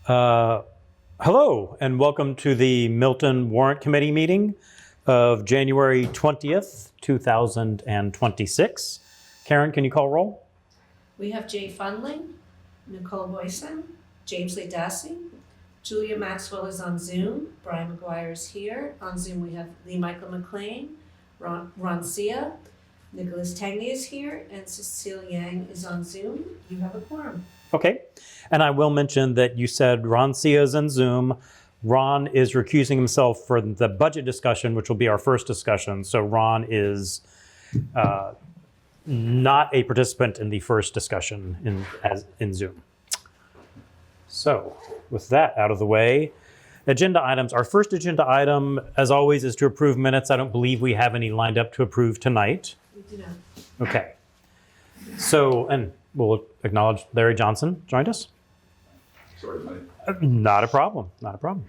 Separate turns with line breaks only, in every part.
Hello, and welcome to the Milton Warrant Committee meeting of January 20th, 2026. Karen, can you call roll?
We have Jay Fundling, Nicole Boyson, James Lee Dassey, Julia Maxwell is on Zoom, Brian McGuire is here. On Zoom we have Lee Michael McLean, Ron Sia, Nicholas Tangney is here, and Cecile Yang is on Zoom. You have a quorum.
Okay, and I will mention that you said Ron Sia is in Zoom. Ron is recusing himself for the budget discussion, which will be our first discussion. So Ron is not a participant in the first discussion in Zoom. So with that out of the way, agenda items. Our first agenda item, as always, is to approve minutes. I don't believe we have any lined up to approve tonight.
We do not.
Okay. So, and we'll acknowledge Larry Johnson joined us.
Sorry, mate.
Not a problem. Not a problem.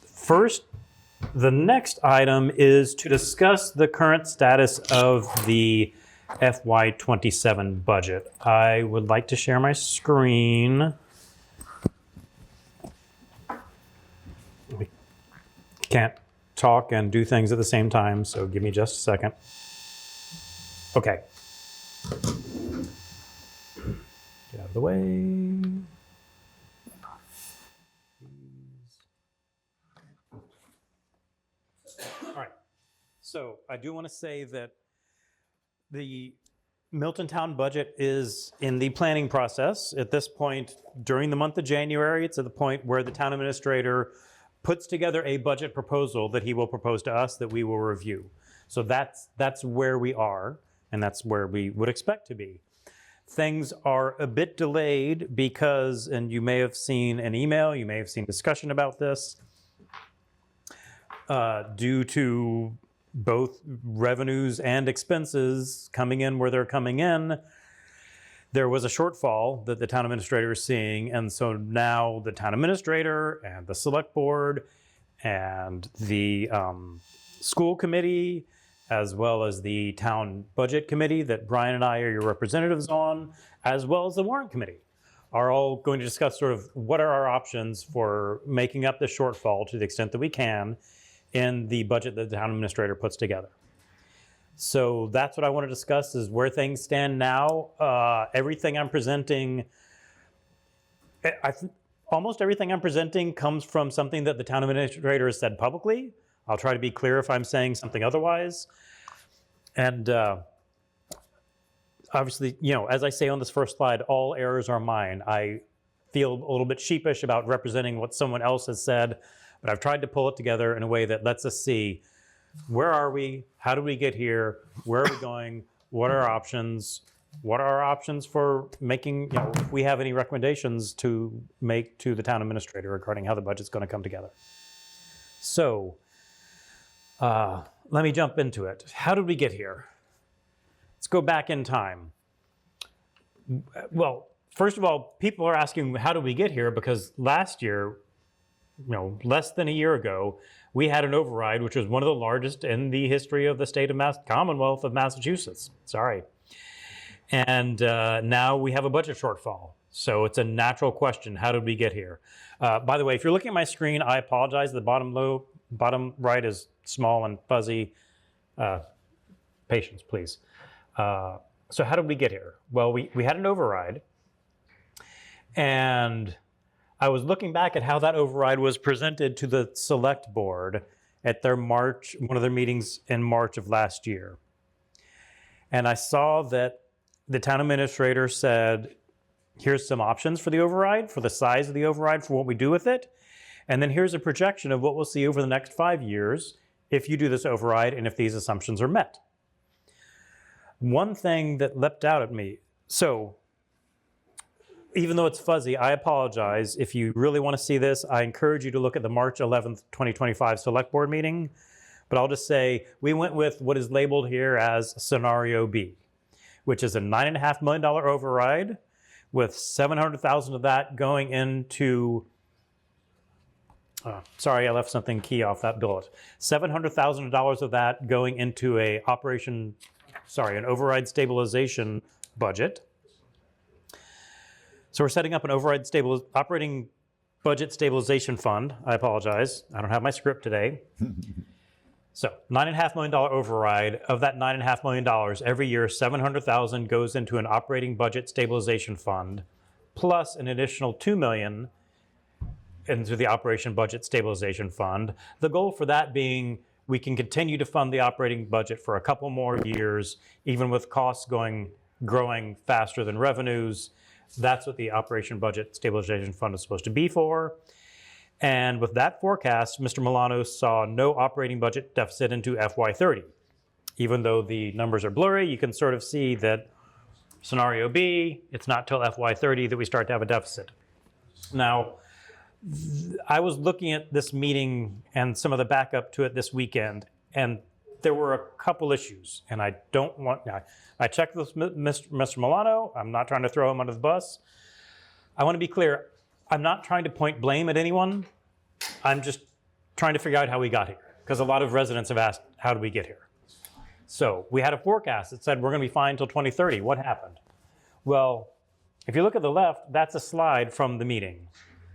First, the next item is to discuss the current status of the FY27 budget. I would like to share my screen. We can't talk and do things at the same time, so give me just a second. Okay. Get out of the way. All right. So I do want to say that the Milton Town budget is in the planning process. At this point, during the month of January, it's at the point where the town administrator puts together a budget proposal that he will propose to us that we will review. So that's where we are, and that's where we would expect to be. Things are a bit delayed because, and you may have seen an email, you may have seen discussion about this, due to both revenues and expenses coming in where they're coming in, there was a shortfall that the town administrator is seeing. And so now the town administrator and the select board and the school committee, as well as the town budget committee that Brian and I are your representatives on, as well as the warrant committee, are all going to discuss sort of what are our options for making up the shortfall to the extent that we can in the budget that the town administrator puts together. So that's what I want to discuss, is where things stand now. Everything I'm presenting, almost everything I'm presenting comes from something that the town administrator has said publicly. I'll try to be clear if I'm saying something otherwise. And obviously, you know, as I say on this first slide, all errors are mine. I feel a little bit sheepish about representing what someone else has said, but I've tried to pull it together in a way that lets us see, where are we? How do we get here? Where are we going? What are our options? What are our options for making, you know, if we have any recommendations to make to the town administrator regarding how the budget's going to come together. So let me jump into it. How did we get here? Let's go back in time. Well, first of all, people are asking, how did we get here? Because last year, you know, less than a year ago, we had an override, which was one of the largest in the history of the state of Commonwealth of Massachusetts. Sorry. And now we have a budget shortfall. So it's a natural question. How did we get here? By the way, if you're looking at my screen, I apologize. The bottom right is small and fuzzy. Patience, please. So how did we get here? Well, we had an override. And I was looking back at how that override was presented to the select board at their one of their meetings in March of last year. And I saw that the town administrator said, here's some options for the override, for the size of the override, for what we do with it. And then here's a projection of what we'll see over the next 5 years if you do this override and if these assumptions are met. One thing that leapt out at me, so even though it's fuzzy, I apologize. If you really want to see this, I encourage you to look at the March 11th, 2025 Select Board meeting. But I'll just say we went with what is labeled here as Scenario B, which is a $9.5 million override with $700,000 of that going into, sorry, I left something key off that bullet. $700,000 of that going into an override stabilization budget. So we're setting up an operating budget stabilization fund. I apologize. I don't have my script today. So $9.5 million override. Of that $9.5 million, every year, $700,000 goes into an operating budget stabilization fund, plus an additional $2 million into the operation budget stabilization fund. The goal for that being we can continue to fund the operating budget for a couple more years, even with costs growing faster than revenues. That's what the operation budget stabilization fund is supposed to be for. And with that forecast, Mr. Milano saw no operating budget deficit into FY30. Even though the numbers are blurry, you can sort of see that scenario B, it's not till FY30 that we start to have a deficit. Now, I was looking at this meeting and some of the backup to it this weekend, and there were a couple issues, and I checked with Mr. Milano. I'm not trying to throw him under the bus. I want to be clear. I'm not trying to point blame at anyone. I'm just trying to figure out how we got here, because a lot of residents have asked, how did we get here? So we had a forecast that said we're going to be fine until 2030. What happened? Well, if you look at the left, that's a slide from the meeting,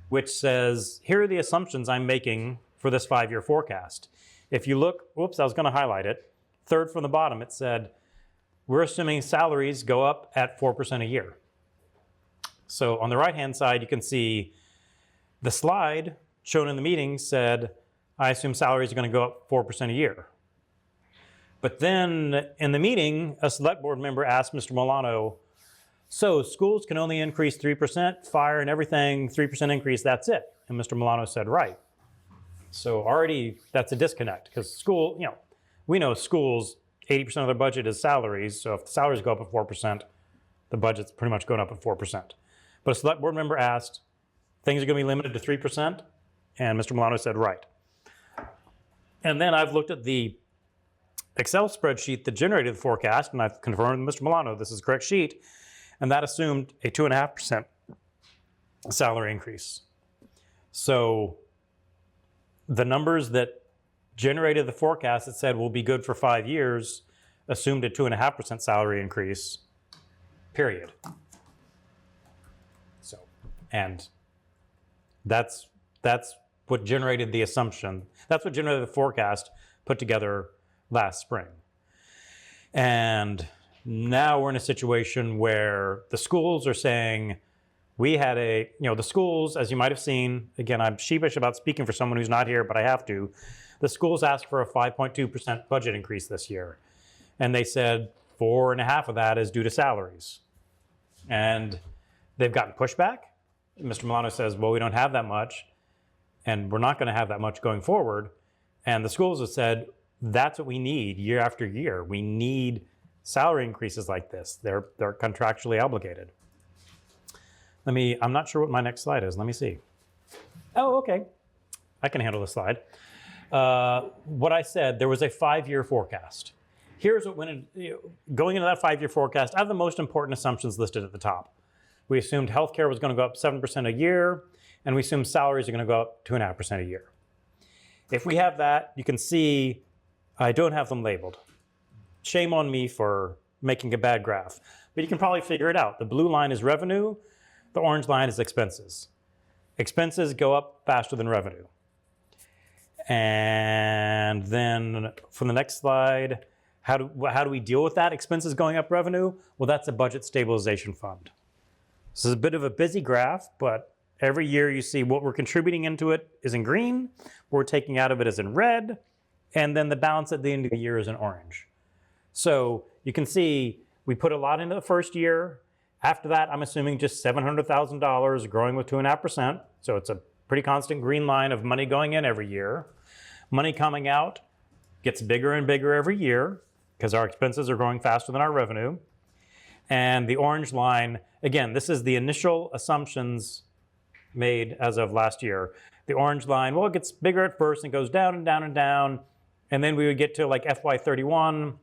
which says, here are the assumptions I'm making for this 5-year forecast. If you look, whoops, I was going to highlight it. Third from the bottom, it said, we're assuming salaries go up at 4% a year. So on the right-hand side, you can see the slide shown in the meeting said, I assume salaries are going to go up 4% a year. But then in the meeting, a select board member asked Mr. Milano, so schools can only increase 3%, fire and everything, 3% increase, that's it. And Mr. Milano said, right. So already that's a disconnect, because we know schools, 80% of their budget is salaries. So if the salaries go up at 4%, the budget's pretty much going up at 4%. But a select board member asked, things are going to be limited to 3%? And Mr. Milano said, right. And then I've looked at the Excel spreadsheet that generated the forecast, and I've confirmed with Mr. Milano this is the correct sheet, and that assumed a 2.5% salary increase. So the numbers that generated the forecast that said will be good for 5 years assumed a 2.5% salary increase, period. So, and that's what generated the assumption. That's what generated the forecast put together last spring. And now we're in a situation where the schools are saying, we had the schools, as you might have seen, again, I'm sheepish about speaking for someone who's not here, but I have to. The schools asked for a 5.2% budget increase this year. And they said 4.5% of that is due to salaries. And they've gotten pushback. Mr. Milano says, well, we don't have that much, and we're not going to have that much going forward. And the schools have said, that's what we need year after year. We need salary increases like this. They're contractually obligated. I'm not sure what my next slide is. Let me see. Oh, okay. I can handle this slide. What I said, there was a 5-year forecast. Here's what went in, going into that 5-year forecast, I have the most important assumptions listed at the top. We assumed healthcare was going to go up 7% a year, and we assumed salaries are going to go up 2.5% a year. If we have that, you can see I don't have them labeled. Shame on me for making a bad graph, but you can probably figure it out. The blue line is revenue. The orange line is expenses. Expenses go up faster than revenue. And then from the next slide, how do we deal with that? Expenses going up revenue? Well, that's a budget stabilization fund. This is a bit of a busy graph, but every year you see what we're contributing into it is in green, what we're taking out of it is in red, and then the balance at the end of the year is in orange. So you can see we put a lot into the first year. After that, I'm assuming just $700,000 growing with 2.5%. So it's a pretty constant green line of money going in every year. Money coming out gets bigger and bigger every year because our expenses are growing faster than our revenue. And the orange line, again, this is the initial assumptions made as of last year. The orange line, well, it gets bigger at first and goes down and down and down. And then we would get to like FY31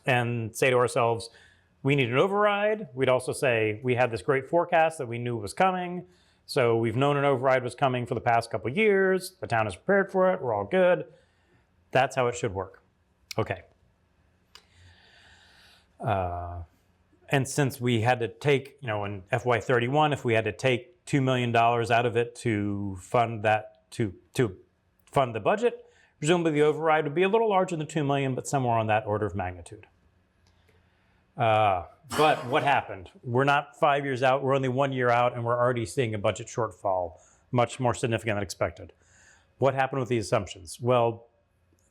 and say to ourselves, we need an override. We'd also say we had this great forecast that we knew was coming. So we've known an override was coming for the past couple of years. The town is prepared for it. We're all good. That's how it should work. Okay. And since we had to take, in FY31, if we had to take $2 million out of it to fund that, to fund the budget, presumably the override would be a little larger than $2 million, but somewhere on that order of magnitude. But what happened? We're not 5 years out, we're only 1 year out, and we're already seeing a budget shortfall, much more significant than expected. What happened with these assumptions? Well,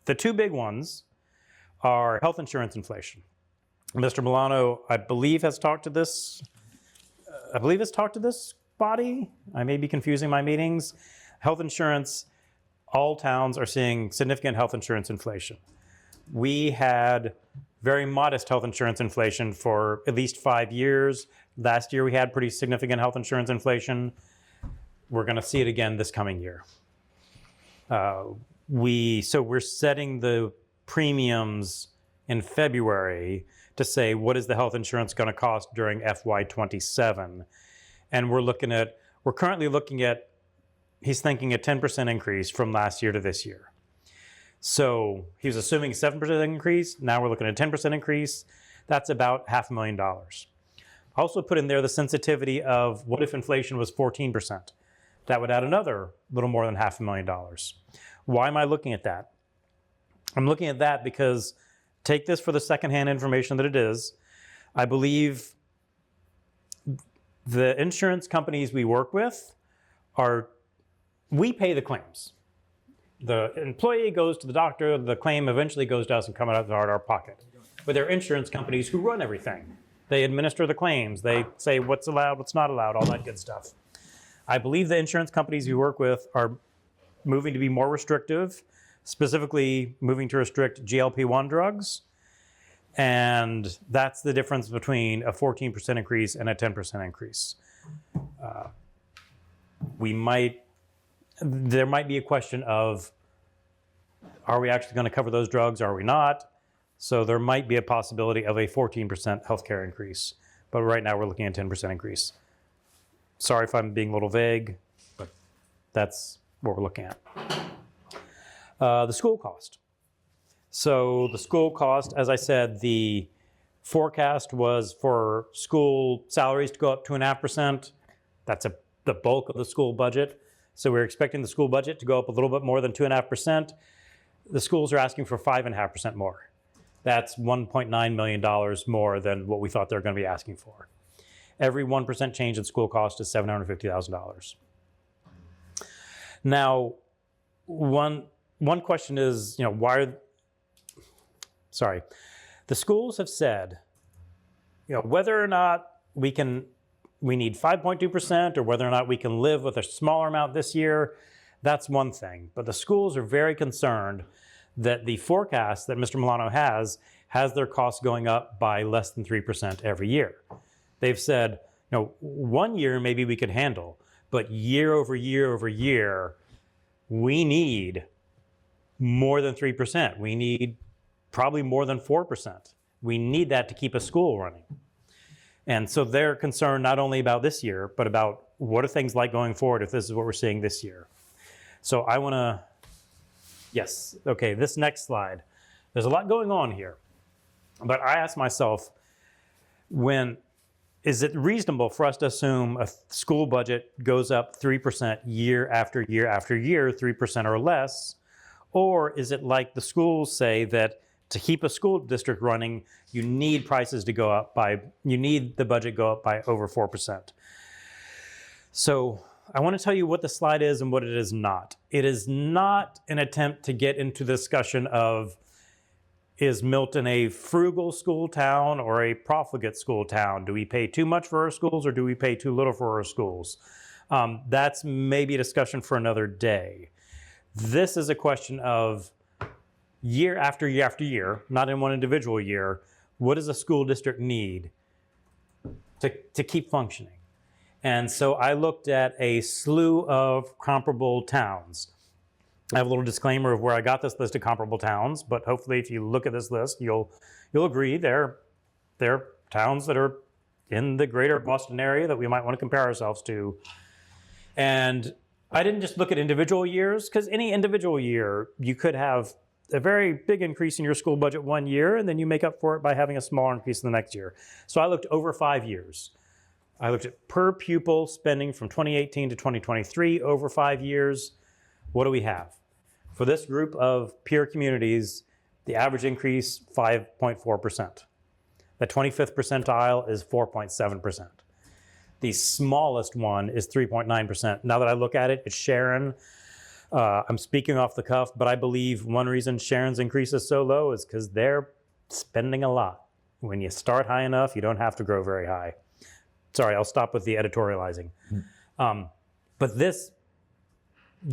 the two big ones are health insurance inflation. Mr. Milano, I believe, has talked to this body. I may be confusing my meetings. Health insurance, all towns are seeing significant health insurance inflation. We had very modest health insurance inflation for at least 5 years. Last year we had pretty significant health insurance inflation. We're going to see it again this coming year. So we're setting the premiums in February to say, what is the health insurance going to cost during FY27? And we're currently looking at, he's thinking a 10% increase from last year to this year. So he was assuming a 7% increase. Now we're looking at a 10% increase. That's about $500,000. Also put in there the sensitivity of what if inflation was 14%? That would add another little more than $500,000. Why am I looking at that? I'm looking at that because, take this for the secondhand information that it is, I believe the insurance companies we work with we pay the claims. The employee goes to the doctor, the claim eventually goes to us and comes out of our pocket. But they're insurance companies who run everything. They administer the claims. They say what's allowed, what's not allowed, all that good stuff. I believe the insurance companies we work with are moving to be more restrictive, specifically moving to restrict GLP-1 drugs. And that's the difference between a 14% increase and a 10% increase. There might be a question of, are we actually going to cover those drugs? Are we not? So there might be a possibility of a 14% healthcare increase. But right now we're looking at a 10% increase. Sorry if I'm being a little vague, but that's what we're looking at. The school cost. So the school cost, as I said, the forecast was for school salaries to go up 2.5%. That's the bulk of the school budget. So we're expecting the school budget to go up a little bit more than 2.5%. The schools are asking for 5.5% more. That's $1.9 million more than what we thought they were going to be asking for. Every 1% change in school cost is $750,000. Now, one question is, the schools have said, whether or not we need 5.2% or whether or not we can live with a smaller amount this year, that's one thing. But the schools are very concerned that the forecast that Mr. Milano has their costs going up by less than 3% every year. They've said, 1 year maybe we could handle, but year over year over year, we need more than 3%. We need probably more than 4%. We need that to keep a school running. And so they're concerned not only about this year, but about what are things like going forward if this is what we're seeing this year. So I want to, yes, okay, this next slide. There's a lot going on here. But I ask myself, is it reasonable for us to assume a school budget goes up 3% year after year after year, 3% or less? Or is it like the schools say that to keep a school district running, you need prices to go up you need the budget go up by over 4%. So I want to tell you what the slide is and what it is not. It is not an attempt to get into the discussion of, is Milton a frugal school town or a profligate school town? Do we pay too much for our schools or do we pay too little for our schools? That's maybe a discussion for another day. This is a question of year after year after year, not in one individual year, what does a school district need to keep functioning? And so I looked at a slew of comparable towns. I have a little disclaimer of where I got this list of comparable towns, but hopefully if you look at this list, you'll agree they're towns that are in the greater Boston area that we might want to compare ourselves to. And I didn't just look at individual years, because any individual year you could have a very big increase in your school budget one year, and then you make up for it by having a smaller increase in the next year. So I looked over 5 years. I looked at per pupil spending from 2018 to 2023 over 5 years. What do we have? For this group of peer communities, the average increase, 5.4%. The 25th percentile is 4.7%. The smallest one is 3.9%. Now that I look at it, it's Sharon. I'm speaking off the cuff, but I believe one reason Sharon's increase is so low is because they're spending a lot. When you start high enough, you don't have to grow very high. Sorry, I'll stop with the editorializing. But this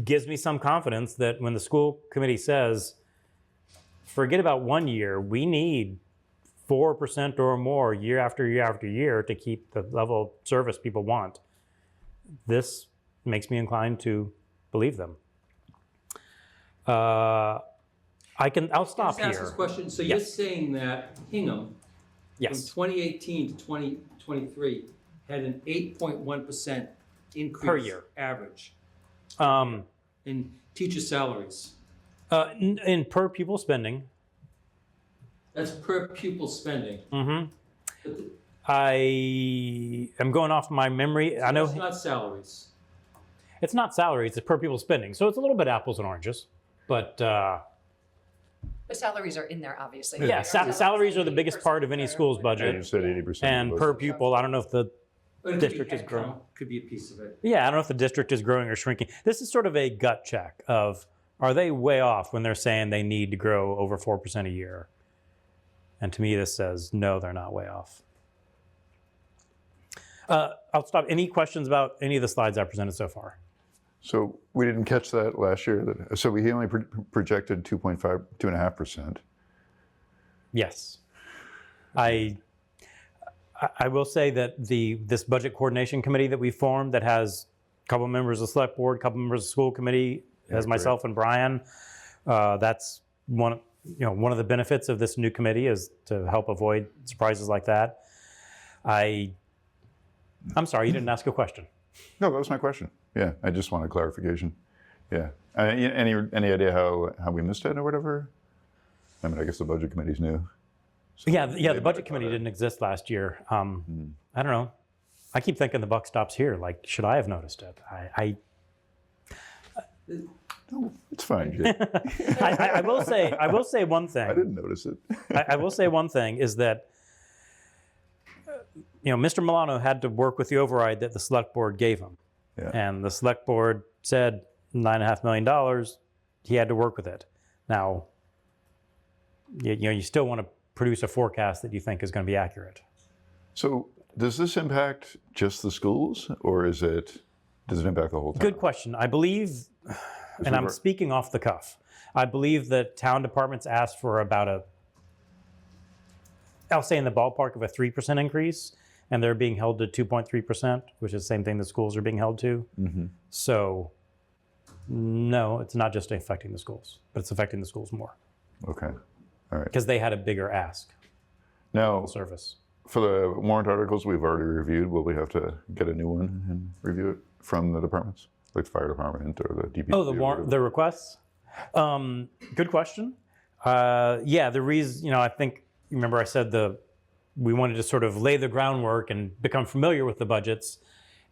gives me some confidence that when the school committee says, forget about 1 year, we need 4% or more year after year after year to keep the level of service people want. This makes me inclined to believe them. I'll stop
Can I ask
here.
this question? So
Yes.
you're saying that Hingham,
Yes.
from 2018 to 2023, had an 8.1% increase
Per year.
average
Um,
in teacher salaries.
in per pupil spending,
That's per pupil spending. But
I am going off my memory. I know
That's not salaries.
it's not salaries, it's per pupil spending. So it's a little bit apples and oranges. But
But salaries are in there, obviously.
yeah, salaries are the biggest part of any school's
And
budget.
you said 80%.
And per pupil, I don't know if the
But it
District
could
is
be
growing.
headcount, could be a piece of it.
Yeah, I don't know if the district is growing or shrinking. This is sort of a gut check of, are they way off when they're saying they need to grow over 4% a year? And to me, this says, no, they're not way off. I'll stop. Any questions about any of the slides I presented so far?
So we didn't catch that last year. So he only projected 2.5%.
Yes. I will say that this budget coordination committee that we formed that has a couple members of the select board, a couple members of the school committee, as myself and Brian, that's one of the benefits of this new committee is to help avoid surprises like that. I'm sorry, you didn't ask a question.
No, that was my question. Yeah, I just wanted clarification. Yeah. Any idea how we missed it or whatever? I mean, I guess the budget committee's new. So
Yeah,
they
the
might
budget
have
committee
thought it-
didn't exist last year. I don't know. I keep thinking the buck stops here. Like, should I have noticed it?
No, it's fine, Jay.
I will say one thing.
I didn't notice it.
I will say one thing is that, Mr. Milano had to work with the override that the select board gave him.
Yeah.
And the select board said $9.5 million, he had to work with it. Now, you still want to produce a forecast that you think is going to be accurate.
So does this impact just the schools, or does it impact the whole town?
Good question. I believe, and I'm speaking off the cuff, I believe that town departments asked for about I'll say in the ballpark of a 3% increase, and they're being held to 2.3%, which is the same thing the schools are being held to.
Mm-hmm.
So, no, it's not just affecting the schools, but it's affecting the schools more
Okay. All right.
because they had a bigger ask
Now,
service.
for the warrant articles we've already reviewed, will we have to get a new one and review it from the departments, like the fire department or the DPW?
Oh, the requests? Good question. Yeah, the reason, I think, remember I said we wanted to sort of lay the groundwork and become familiar with the budgets,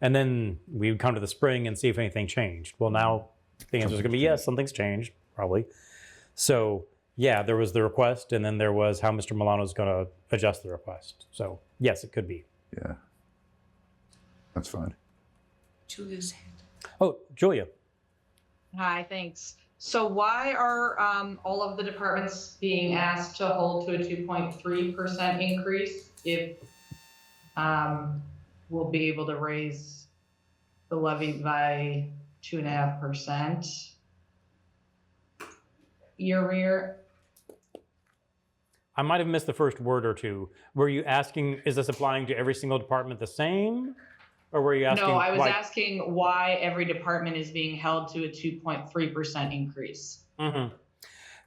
and then we would come to the spring and see if anything changed. Well, now the answer is going to be yes, something's changed, probably. So, yeah, there was the request, and then there was how Mr. Milano's going to adjust the request. So, yes, it could be.
Yeah. That's fine.
Julia's hand.
Oh, Julia.
Hi, thanks. So why are all of the departments being asked to hold to a 2.3% increase if we'll be able to raise the levy by 2.5% year over year?
I might have missed the first word or two. Were you asking, is this applying to every single department the same? Or were you asking?
No, I was
why-
asking why every department is being held to a 2.3% increase.
Mm-hmm.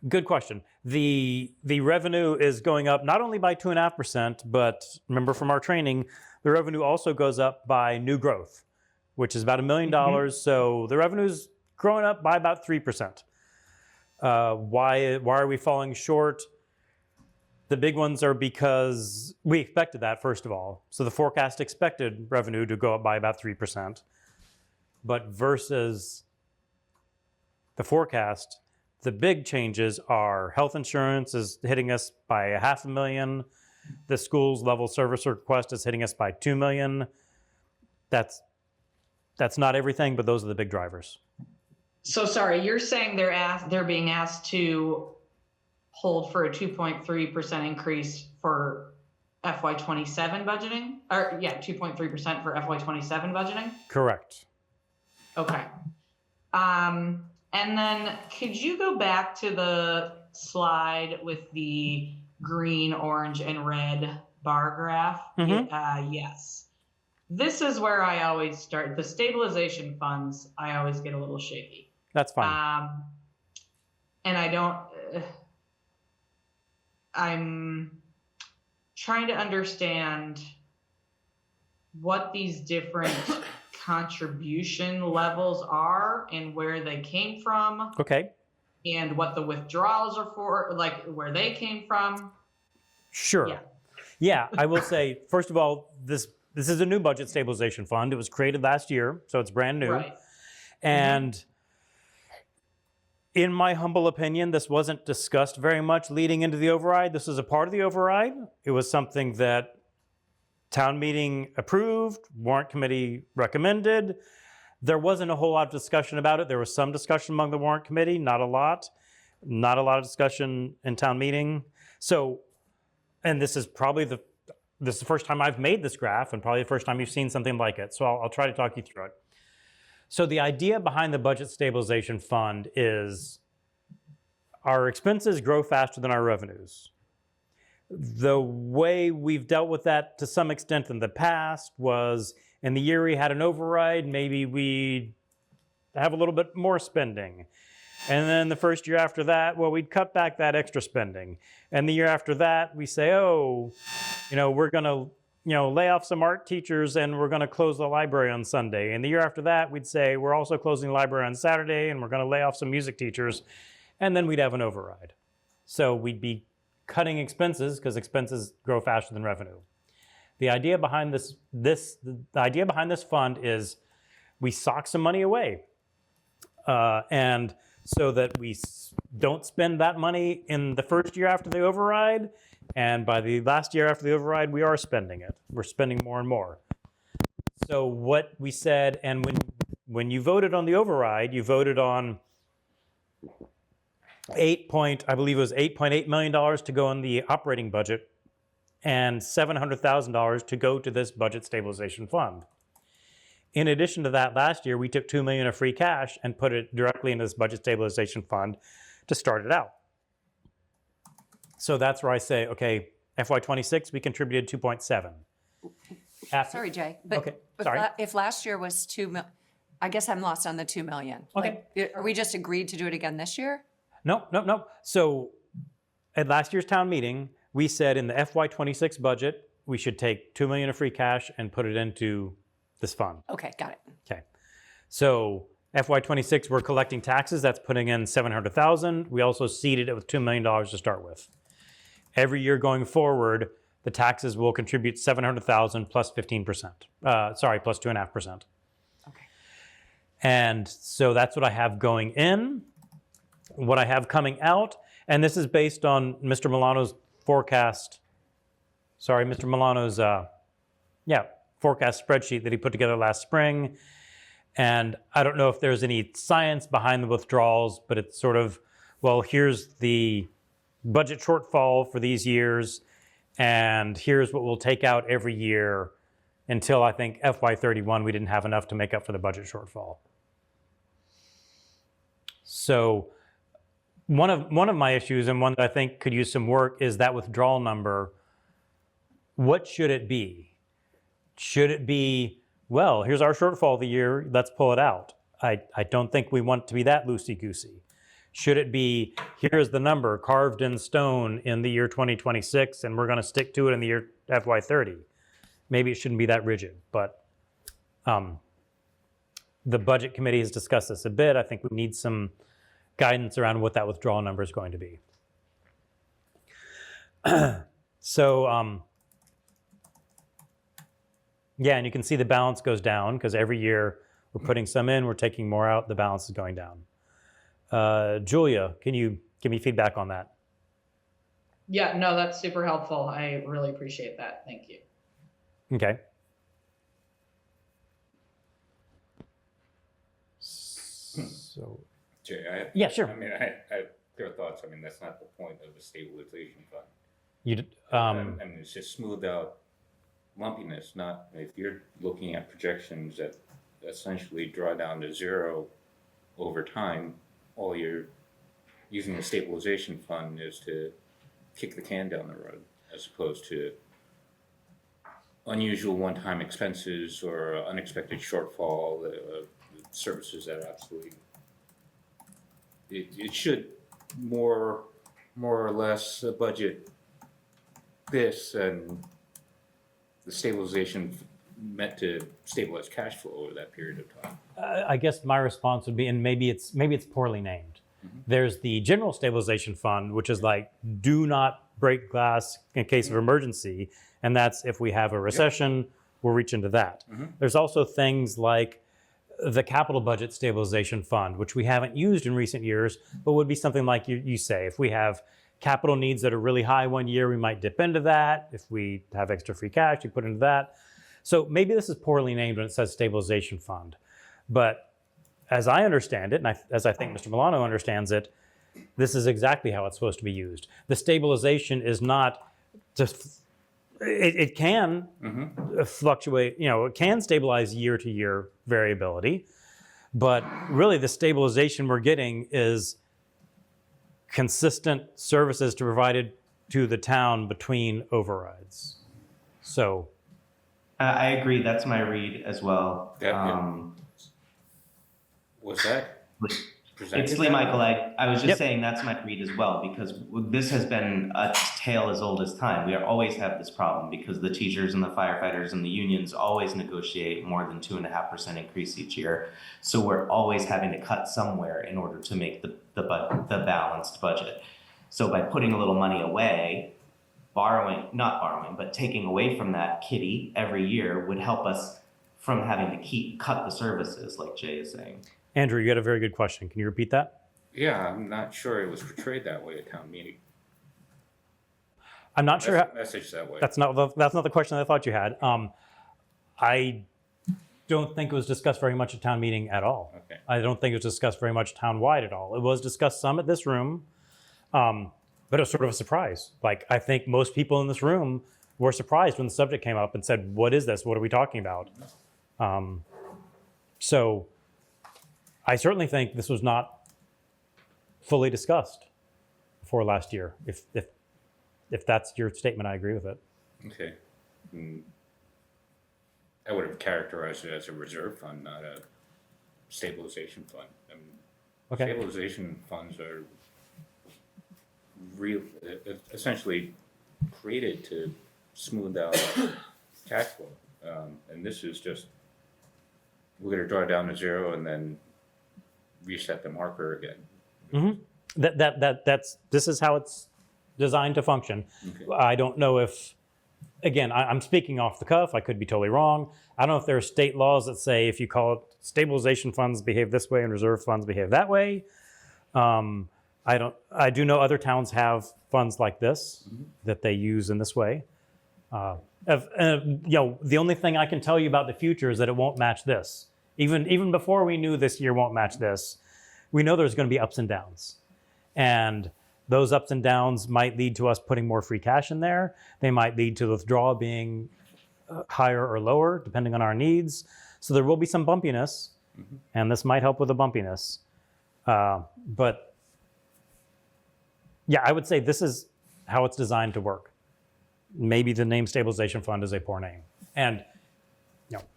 Good question. The revenue is going up not only by 2.5%, but remember from our training, the revenue also goes up by new growth, which is about $1 million. So the revenue's growing up by about 3%. Why are we falling short? The big ones are because we expected that, first of all. So the forecast expected revenue to go up by about 3%. But versus the forecast, the big changes are health insurance is hitting us by $500,000. The school's level service request is hitting us by $2 million. That's not everything, but those are the big drivers.
So sorry, you're saying they're being asked to hold for a 2.3% increase for FY27 budgeting? Or yeah, 2.3% for FY27 budgeting?
Correct.
Okay. And then could you go back to the slide with the green, orange, and red bar graph? Yes. This is where I always start. The stabilization funds, I always get a little shaky.
That's fine.
And I don't, I'm trying to understand what these different contribution levels are and where they came from.
Okay.
And what the withdrawals are for, like where they came from.
Sure. Yeah, I will say, first of all, this is a new budget stabilization fund. It was created last year, so it's brand new.
Right.
And in my humble opinion, this wasn't discussed very much leading into the override. This is a part of the override. It was something that town meeting approved, warrant committee recommended. There wasn't a whole lot of discussion about it. There was some discussion among the warrant committee, not a lot. Not a lot of discussion in town meeting. So, and this is the first time I've made this graph and probably the first time you've seen something like it. So I'll try to talk you through it. So the idea behind the budget stabilization fund is our expenses grow faster than our revenues. The way we've dealt with that to some extent in the past was in the year we had an override, maybe we have a little bit more spending. And then the first year after that, well, we'd cut back that extra spending. And the year after that, we say, oh, we're going to, lay off some art teachers and we're going to close the library on Sunday. And the year after that, we'd say, we're also closing the library on Saturday and we're going to lay off some music teachers. And then we'd have an override. So we'd be cutting expenses because expenses grow faster than revenue. The idea behind this fund is we sock some money away. And so that we don't spend that money in the first year after the override, and by the last year after the override, we are spending it. We're spending more and more. So what we said, and when you voted on the override, you voted on $8.8 million to go in the operating budget, and $700,000 to go to this budget stabilization fund. In addition to that, last year, we took $2 million of free cash and put it directly into this budget stabilization fund to start it out. So that's where I say, okay, FY26, we contributed 2.7.
Sorry, Jay, but
Okay, sorry.
if last year was 2 million, I guess I'm lost on the 2 million.
Okay.
Are we just agreed to do it again this year?
No. So at last year's town meeting, we said in the FY26 budget, we should take $2 million of free cash and put it into this fund.
Okay, got it.
Okay. So FY26, we're collecting taxes. That's putting in $700,000. We also seeded it with $2 million to start with. Every year going forward, the taxes will contribute $700,000 plus 15%. Plus 2.5%.
Okay.
And so that's what I have going in. What I have coming out, and this is based on Mr. Milano's forecast. Mr. Milano's forecast spreadsheet that he put together last spring. And I don't know if there's any science behind the withdrawals, but it's sort of, well, here's the budget shortfall for these years, and here's what we'll take out every year until I think FY31 we didn't have enough to make up for the budget shortfall. So one of my issues, and one that I think could use some work, is that withdrawal number. What should it be? Should it be, well, here's our shortfall of the year, let's pull it out? I don't think we want it to be that loosey-goosey. Should it be, here's the number carved in stone in the year 2026, and we're going to stick to it in the year FY30? Maybe it shouldn't be that rigid, but the budget committee has discussed this a bit. I think we need some guidance around what that withdrawal number is going to be. So, yeah, and you can see the balance goes down because every year we're putting some in, we're taking more out, the balance is going down. Julia, can you give me feedback on that?
Yeah, no, that's super helpful. I really appreciate that. Thank you.
Okay. So,
Jay,
yeah, sure.
I mean, I have clear thoughts. I mean, that's not the point of the stabilization fund.
You,
I mean, it's just smooth out lumpiness, not if you're looking at projections that essentially draw down to zero over time, all you're using the stabilization fund is to kick the can down the road as opposed to unusual one-time expenses or unexpected shortfall, services that are absolutely, it should more or less budget this and the stabilization meant to stabilize cash flow over that period of time.
I guess my response would be, and maybe it's poorly named. There's the general stabilization fund, which is like, do not break glass in case of emergency. And that's if we have a recession, we'll reach into that. There's also things like the capital budget stabilization fund, which we haven't used in recent years, but would be something like you say, if we have capital needs that are really high one year, we might dip into that. If we have extra free cash, we put into that. So maybe this is poorly named when it says stabilization fund. But as I understand it, and as I think Mr. Milano understands it, this is exactly how it's supposed to be used. The stabilization is not just, it can fluctuate, it can stabilize year to year variability, but really the stabilization we're getting is consistent services to provided to the town between overrides. So
I agree. That's my read as well.
Was that presented?
It's Lee Michael. I was just saying that's my read as well, because this has been a tale as old as time. We always have this problem because the teachers and the firefighters and the unions always negotiate more than 2.5% increase each year. So we're always having to cut somewhere in order to make the balanced budget. So by putting a little money away, not borrowing, but taking away from that kitty every year would help us from having to cut the services, like Jay is saying.
Andrew, you had a very good question. Can you repeat that?
Yeah, I'm not sure it was portrayed that way at town meeting.
I'm not sure.
Message that way.
That's not the question I thought you had. I don't think it was discussed very much at town meeting at all.
Okay.
I don't think it was discussed very much town-wide at all. It was discussed some at this room, but it was sort of a surprise. Like, I think most people in this room were surprised when the subject came up and said, what is this? What are we talking about? So I certainly think this was not fully discussed before last year. If that's your statement, I agree with it.
Okay. I would have characterized it as a reserve fund, not a stabilization fund. I mean,
Okay.
stabilization funds are essentially created to smooth out cash flow. And this is just, we're going to draw it down to zero and then reset the marker again.
This is how it's designed to function.
Okay.
I don't know if, again, I'm speaking off the cuff. I could be totally wrong. I don't know if there are state laws that say if you call it stabilization funds behave this way and reserve funds behave that way. I do know other towns have funds like this that they use in this way. The only thing I can tell you about the future is that it won't match this. Even before we knew this year won't match this, we know there's going to be ups and downs. And those ups and downs might lead to us putting more free cash in there. They might lead to the withdrawal being higher or lower, depending on our needs. So there will be some bumpiness, and this might help with the bumpiness. But yeah, I would say this is how it's designed to work. Maybe the name stabilization fund is a poor name. And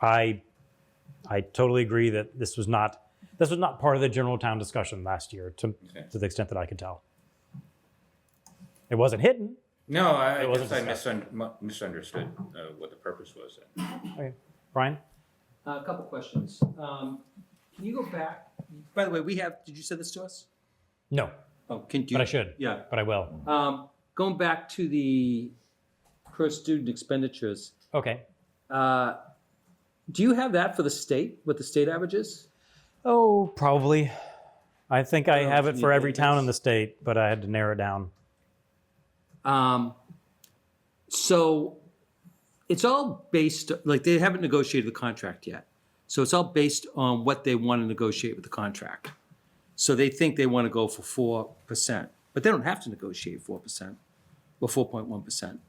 I totally agree that this was not part of the general town discussion last year to the extent that I could tell. It wasn't hidden.
No, I
wasn't
guess I misunderstood what the purpose was then.
Okay. Brian?
A couple questions. Can you go back? By the way, did you send this to us?
No,
Oh, can you?
but I should.
Yeah.
But I will.
Going back to the per student expenditures,
Okay.
do you have that for the state, what the state average is?
Oh, probably. I think I
Oh,
have it
can
for
you
every
think
town
that's-
in the state, but I had to narrow it down.
So it's all based, like they haven't negotiated the contract yet. So it's all based on what they want to negotiate with the contract. So they think they want to go for 4%, but they don't have to negotiate 4% or 4.1%.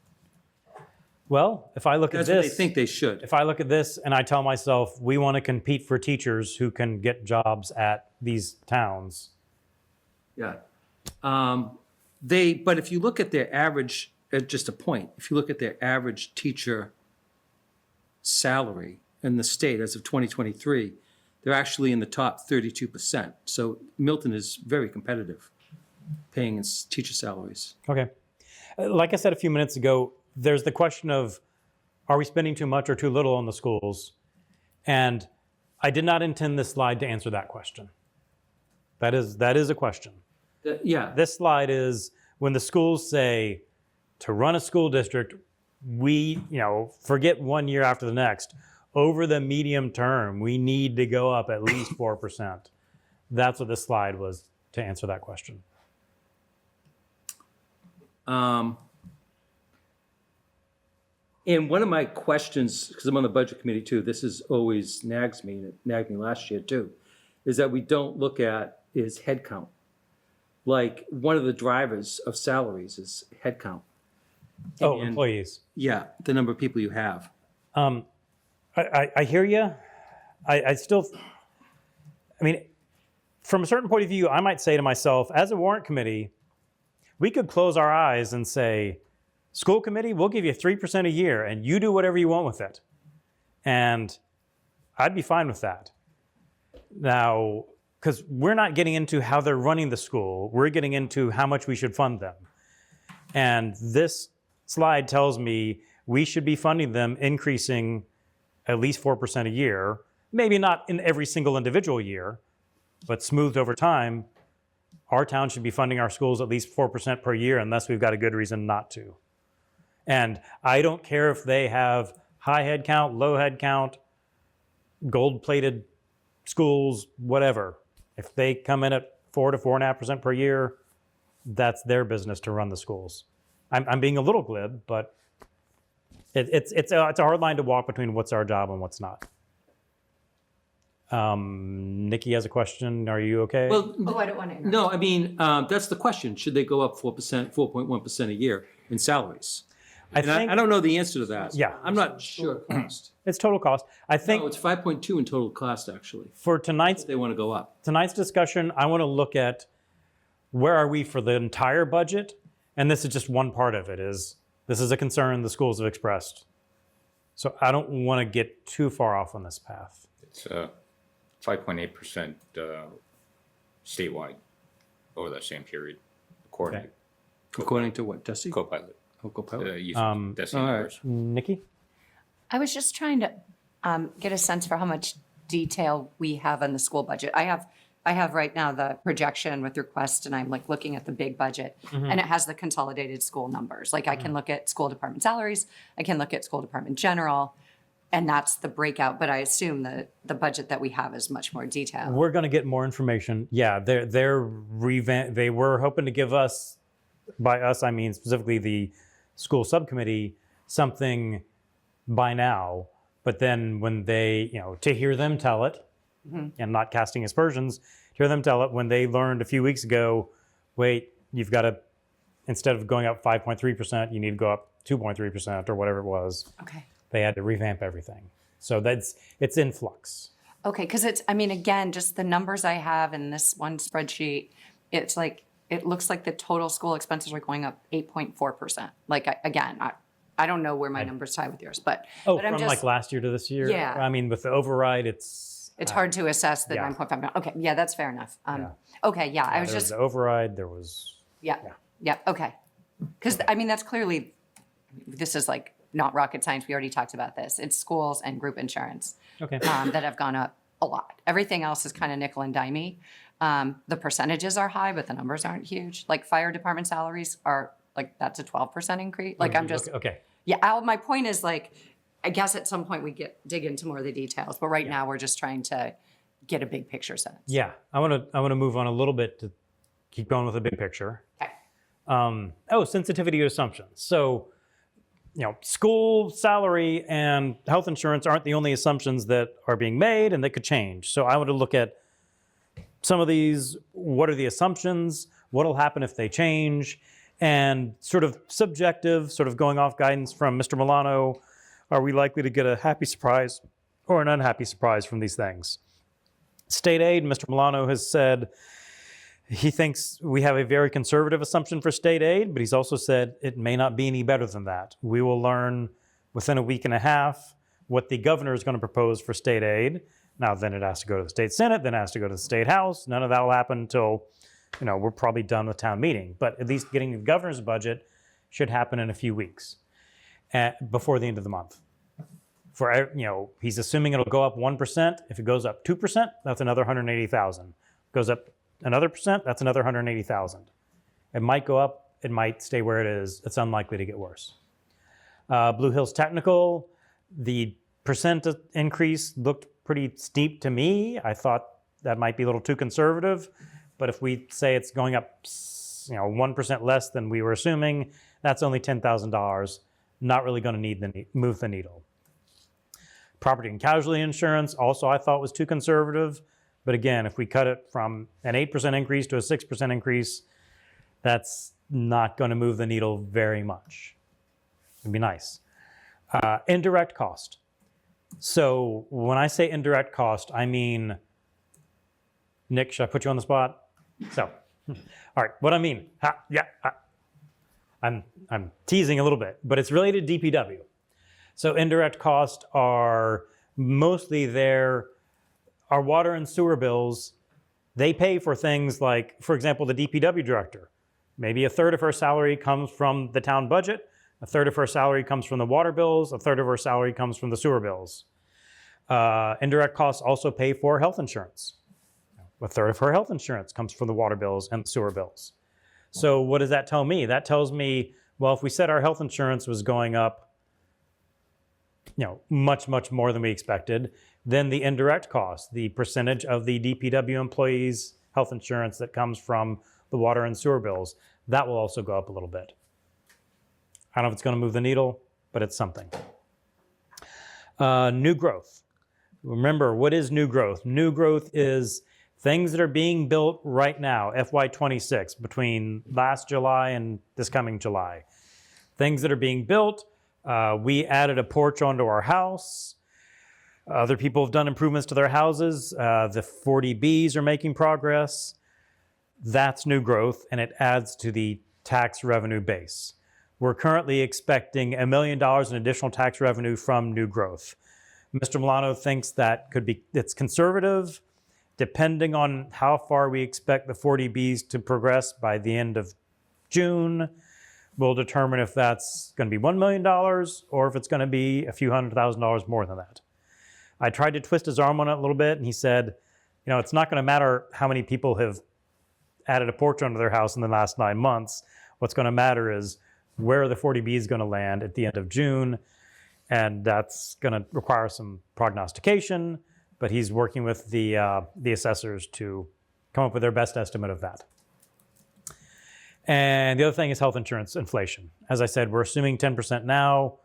Well, if I look
That's
at
what
this,
they think they should.
if I look at this and I tell myself we want to compete for teachers who can get jobs at these towns,
Yeah. But if you look at their average, just a point, if you look at their average teacher salary in the state as of 2023, they're actually in the top 32%. So Milton is very competitive paying its teacher salaries.
okay. Like I said a few minutes ago, there's the question of are we spending too much or too little on the schools? And I did not intend this slide to answer that question. That is a question.
Yeah,
This slide is when the schools say to run a school district, we, forget 1 year after the next. Over the medium term, we need to go up at least 4%. That's what this slide was to answer that question.
and one of my questions, because I'm on the budget committee too, this is always nags me, and it nagged me last year too, is that we don't look at is headcount. Like, one of the drivers of salaries is headcount.
Oh,
And-
employees.
Yeah, the number of people you have.
I hear you. I still, from a certain point of view, I might say to myself, as a warrant committee, we could close our eyes and say, school committee, we'll give you 3% a year and you do whatever you want with it. And I'd be fine with that. Now, because we're not getting into how they're running the school, we're getting into how much we should fund them. And this slide tells me we should be funding them increasing at least 4% a year, maybe not in every single individual year, but smoothed over time. Our town should be funding our schools at least 4% per year unless we've got a good reason not to. And I don't care if they have high head count, low head count, gold-plated schools, whatever. If they come in at 4 to 4.5% per year, that's their business to run the schools. I'm being a little glib, but it's a hard line to walk between what's our job and what's not. Nikki has a question. Are you okay?
Well,
Oh, I don't want to interrupt.
no, I mean, that's the question. Should they go up 4%, 4.1% a year in salaries?
I
And
think
I don't know the answer to that.
Yeah.
I'm not sure cost.
it's total cost. I think
No, it's 5.2 in total cost, actually.
for tonight's
They want to go up.
discussion, I want to look at where are we for the entire budget, and this is just one part of it. This is a concern the schools have expressed. So I don't want to get too far off on this path.
It's 5.8% statewide over that same period, according
Okay.
According to what, Desi?
to co-pilot.
Copilot.
That's
all right.
numbers.
Nikki?
I was just trying to get a sense for how much detail we have on the school budget. I have right now the projection with request, and I'm like looking at the big budget, and it has the consolidated school numbers. Like I can look at school department salaries, I can look at school department general, and that's the breakout. But I assume that the budget that we have is much more detailed.
We're going to get more information. Yeah, they were hoping to give us, by us I mean specifically the school subcommittee, something by now. But then when they, to hear them tell it, and not casting aspersions, hear them tell it when they learned a few weeks ago, wait, you've got to, instead of going up 5.3%, you need to go up 2.3% or whatever it was.
Okay.
They had to revamp everything. So it's in flux.
Okay, because again, just the numbers I have in this one spreadsheet, it's like, it looks like the total school expenses are going up 8.4%. Like, I don't know where my numbers tie with yours, but
Oh,
but I'm
from
just,
like last year to this year?
Yeah.
I mean, with the override, it's
hard to assess the
yeah.
9.5 million. Okay, yeah, that's fair enough.
Yeah.
Okay, yeah, I was
there was
just,
the override, there was,
yeah, okay. Because, that's clearly, this is like not rocket science. We already talked about this. It's schools and group insurance
okay.
that have gone up a lot. Everything else is kind of nickel and dimey. The percentages are high, but the numbers aren't huge. Like fire department salaries are like, that's a 12% increase. Like I'm just,
Okay.
yeah, my point is like, I guess at some point we dig into more of the details, but right now we're just trying to get a big picture sense.
Yeah, I want to move on a little bit to keep going with the big picture.
Okay.
Sensitivity to assumptions. So, school salary and health insurance aren't the only assumptions that are being made, and they could change. So I want to look at some of these. What are the assumptions? What will happen if they change? And sort of subjective, sort of going off guidance from Mr. Milano, are we likely to get a happy surprise or an unhappy surprise from these things? State aid, Mr. Milano has said he thinks we have a very conservative assumption for state aid, but he's also said it may not be any better than that. We will learn within a week and a half what the governor is going to propose for state aid. Now, then it has to go to the state Senate, then it has to go to the state House. None of that will happen until, we're probably done with town meeting. But at least getting the governor's budget should happen in a few weeks before the end of the month. He's assuming it'll go up 1%. If it goes up 2%, that's another 180,000. Goes up another percent, that's another 180,000. It might go up, it might stay where it is. It's unlikely to get worse. Blue Hills Technical, the percent increase looked pretty steep to me. I thought that might be a little too conservative, but if we say it's going up, 1% less than we were assuming, that's only $10,000. Not really going to move the needle. Property and casualty insurance also I thought was too conservative. But again, if we cut it from an 8% increase to a 6% increase, that's not going to move the needle very much. It'd be nice. Indirect cost. So when I say indirect cost, I mean, Nick, should I put you on the spot? So, all right, what I mean, I'm teasing a little bit, but it's related to DPW. So indirect costs are mostly our water and sewer bills. They pay for things like, for example, the DPW director. Maybe a third of her salary comes from the town budget, a third of her salary comes from the water bills, a third of her salary comes from the sewer bills. Indirect costs also pay for health insurance. A third of her health insurance comes from the water bills and the sewer bills. So what does that tell me? That tells me, well, if we said our health insurance was going up, much, much more than we expected, then the indirect cost, the percentage of the DPW employees' health insurance that comes from the water and sewer bills, that will also go up a little bit. I don't know if it's going to move the needle, but it's something. New growth. Remember, what is new growth? New growth is things that are being built right now, FY26, between last July and this coming July. Things that are being built. We added a porch onto our house. Other people have done improvements to their houses. The 40Bs are making progress. That's new growth, and it adds to the tax revenue base. We're currently expecting $1 million in additional tax revenue from new growth. Mr. Milano thinks that it's conservative, depending on how far we expect the 40Bs to progress by the end of June. We'll determine if that's going to be $1 million or if it's going to be a few $100,000 more than that. I tried to twist his arm on it a little bit, and he said, it's not going to matter how many people have added a porch onto their house in the last 9 months. What's going to matter is where are the 40Bs going to land at the end of June, and that's going to require some prognostication, but he's working with the assessors to come up with their best estimate of that. And the other thing is health insurance inflation. As I said, we're assuming 10% now.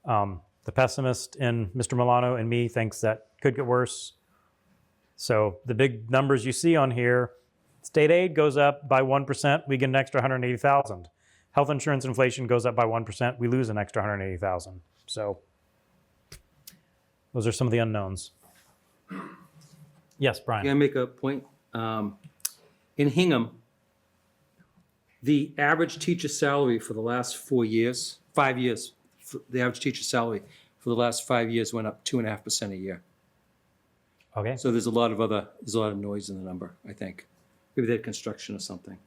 The pessimist in Mr. Milano and me thinks that could get worse. So the big numbers you see on here, state aid goes up by 1%, we get an extra 180,000. Health insurance inflation goes up by 1%, we lose an extra 180,000. So those are some of the unknowns. Yes, Brian.
Can I make a point? In Hingham, the average teacher salary for the last 5 years, the average teacher salary for the last 5 years went up 2.5% a year.
Okay.
So there's a lot of noise in the number, I think. Maybe they had construction or something.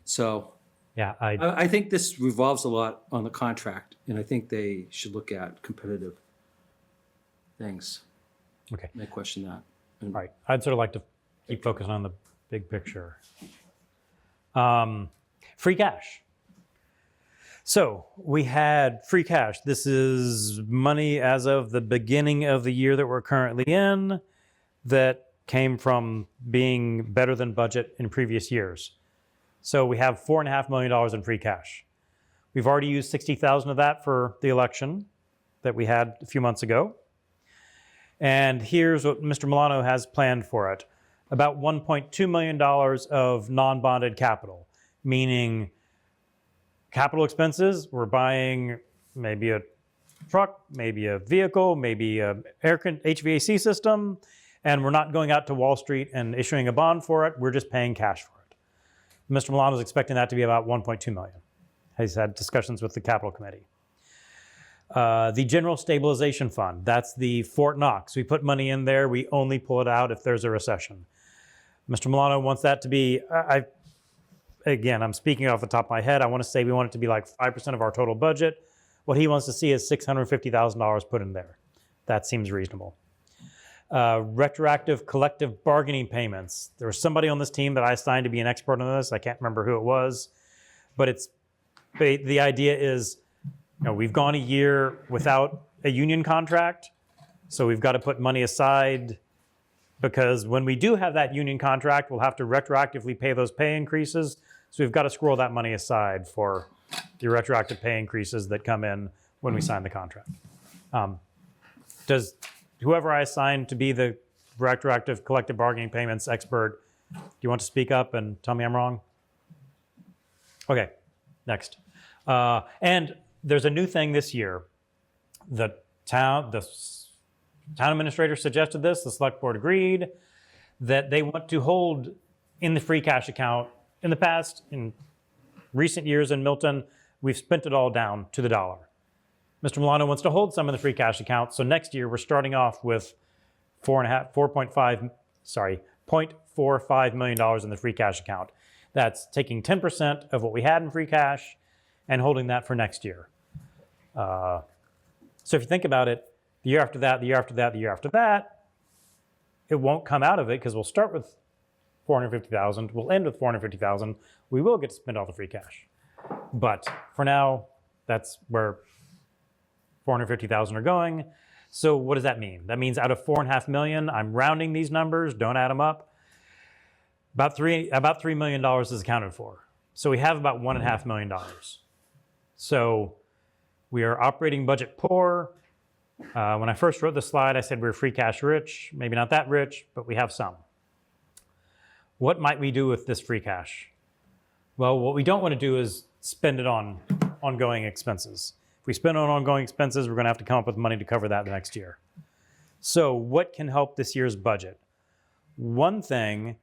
So
Yeah,
I think this revolves a lot on the contract, and I think they should look at competitive things.
okay.
And I question that.
Right. I'd sort of like to keep focusing on the big picture. Free cash. So we had free cash. This is money as of the beginning of the year that we're currently in that came from being better than budget in previous years. So we have $4.5 million in free cash. We've already used 60,000 of that for the election that we had a few months ago. And here's what Mr. Milano has planned for it. About $1.2 million of non-bonded capital, meaning capital expenses. We're buying maybe a truck, maybe a vehicle, maybe a HVAC system, and we're not going out to Wall Street and issuing a bond for it. We're just paying cash for it. Mr. Milano is expecting that to be about $1.2 million. He's had discussions with the capital committee. The General Stabilization Fund, that's the Fort Knox. We put money in there. We only pull it out if there's a recession. Mr. Milano wants that to be, again, I'm speaking off the top of my head. I want to say we want it to be like 5% of our total budget. What he wants to see is $650,000 put in there. That seems reasonable. Retroactive collective bargaining payments. There was somebody on this team that I assigned to be an expert on this. I can't remember who it was, but the idea is, we've gone a year without a union contract, so we've got to put money aside because when we do have that union contract, we'll have to retroactively pay those pay increases. So we've got to squirrel that money aside for the retroactive pay increases that come in when we sign the contract. Does whoever I assign to be the retroactive collective bargaining payments expert, do you want to speak up and tell me I'm wrong? Okay, next. And there's a new thing this year. The town administrator suggested this, the select board agreed, that they want to hold in the free cash account. In the past, in recent years in Milton, we've spent it all down to the dollar. Mr. Milano wants to hold some in the free cash account, so next year we're starting off with $0.45 million in the free cash account. That's taking 10% of what we had in free cash and holding that for next year. So if you think about it, the year after that, the year after that, the year after that, it won't come out of it because we'll start with $450,000, we'll end with $450,000. We will get to spend all the free cash. But for now, that's where $450,000 are going. So what does that mean? That means out of $4.5 million, I'm rounding these numbers, don't add them up. About $3 million is accounted for. So we have about $1.5 million. So we are operating budget poor. When I first wrote the slide, I said we were free cash rich. Maybe not that rich, but we have some. What might we do with this free cash? Well, what we don't want to do is spend it on ongoing expenses. If we spend on ongoing expenses, we're going to have to come up with money to cover that the next year. So what can help this year's budget? One thing,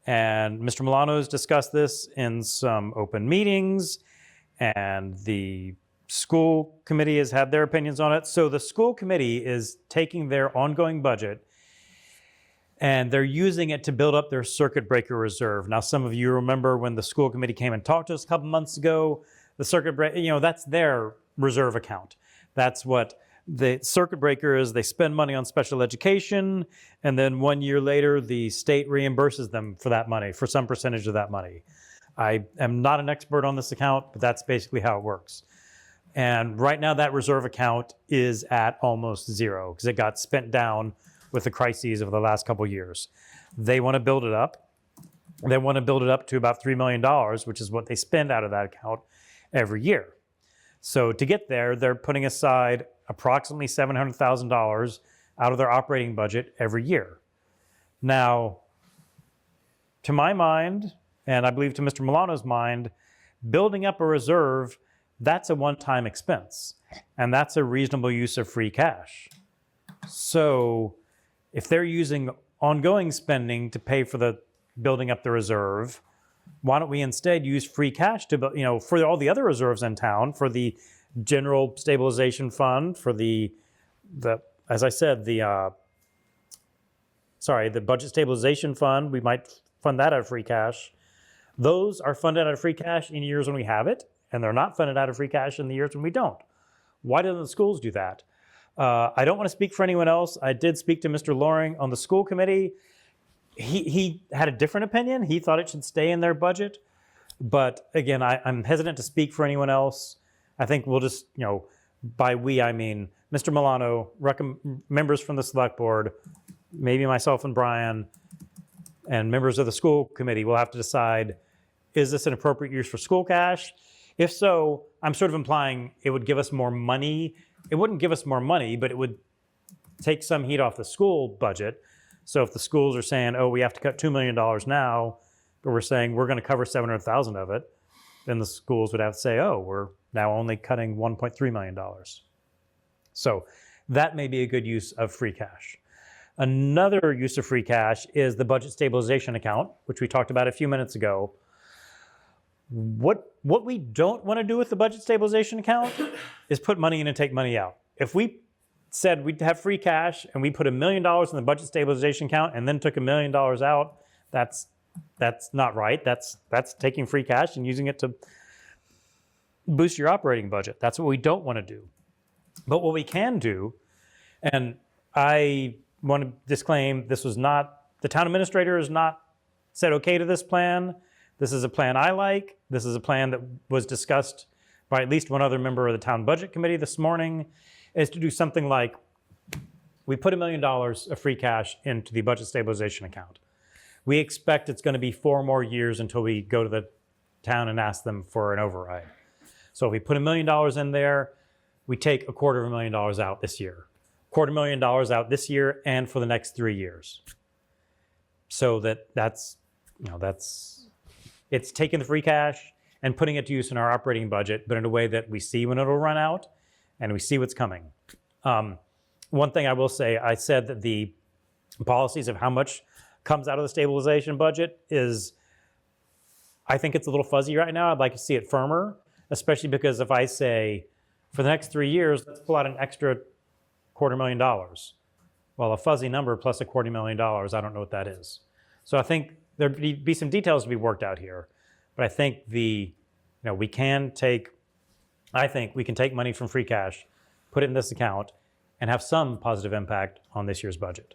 and Mr. Milano has discussed this in some open meetings, and the school committee has had their opinions on it. So the school committee is taking their ongoing budget and they're using it to build up their circuit breaker reserve. Now, some of you remember when the school committee came and talked to us a couple months ago, the circuit breaker, that's their reserve account. That's what the circuit breaker is. They spend money on special education, and then 1 year later, the state reimburses them for that money, for some percentage of that money. I am not an expert on this account, but that's basically how it works. And right now, that reserve account is at almost zero because it got spent down with the crises of the last couple of years. They want to build it up. They want to build it up to about $3 million, which is what they spend out of that account every year. So to get there, they're putting aside approximately $700,000 out of their operating budget every year. Now, to my mind, and I believe to Mr. Milano's mind, building up a reserve, that's a one-time expense, and that's a reasonable use of free cash. So if they're using ongoing spending to pay for the building up the reserve, why don't we instead use free cash to, for all the other reserves in town, for the General Stabilization Fund, for the as I said, the Budget Stabilization Fund, we might fund that out of free cash. Those are funded out of free cash in years when we have it, and they're not funded out of free cash in the years when we don't. Why don't the schools do that? I don't want to speak for anyone else. I did speak to Mr. Loring on the school committee. He had a different opinion. He thought it should stay in their budget. But again, I'm hesitant to speak for anyone else. I think we'll just, by we, I mean Mr. Milano, members from the select board, maybe myself and Brian, and members of the school committee will have to decide, is this an appropriate use for school cash? If so, I'm sort of implying it would give us more money. It wouldn't give us more money, but it would take some heat off the school budget. So if the schools are saying, oh, we have to cut $2 million now, but we're saying we're going to cover 700,000 of it, then the schools would have to say, oh, we're now only cutting $1.3 million. So that may be a good use of free cash. Another use of free cash is the budget stabilization account, which we talked about a few minutes ago. What we don't want to do with the budget stabilization account is put money in and take money out. If we said we'd have free cash and we put $1 million in the budget stabilization account and then took $1 million out, that's not right. That's taking free cash and using it to boost your operating budget. That's what we don't want to do. But what we can do, and I want to disclaim, this was not, the town administrator has not said okay to this plan. This is a plan I like. This is a plan that was discussed by at least one other member of the town budget committee this morning, is to do something like, we put $1 million of free cash into the budget stabilization account. We expect it's going to be 4 more years until we go to the town and ask them for an override. So if we put $1 million in there, we take $250,000 out this year. $250,000 out this year and for the next 3 years. So that's it's taking the free cash and putting it to use in our operating budget, but in a way that we see when it'll run out and we see what's coming. One thing I will say, I said that the policies of how much comes out of the stabilization budget is, I think it's a little fuzzy right now. I'd like to see it firmer, especially because if I say, for the next 3 years, let's pull out an extra $250,000. Well, a fuzzy number plus $250,000, I don't know what that is. So I think there'd be some details to be worked out here. But I think we can take money from free cash, put it in this account, and have some positive impact on this year's budget.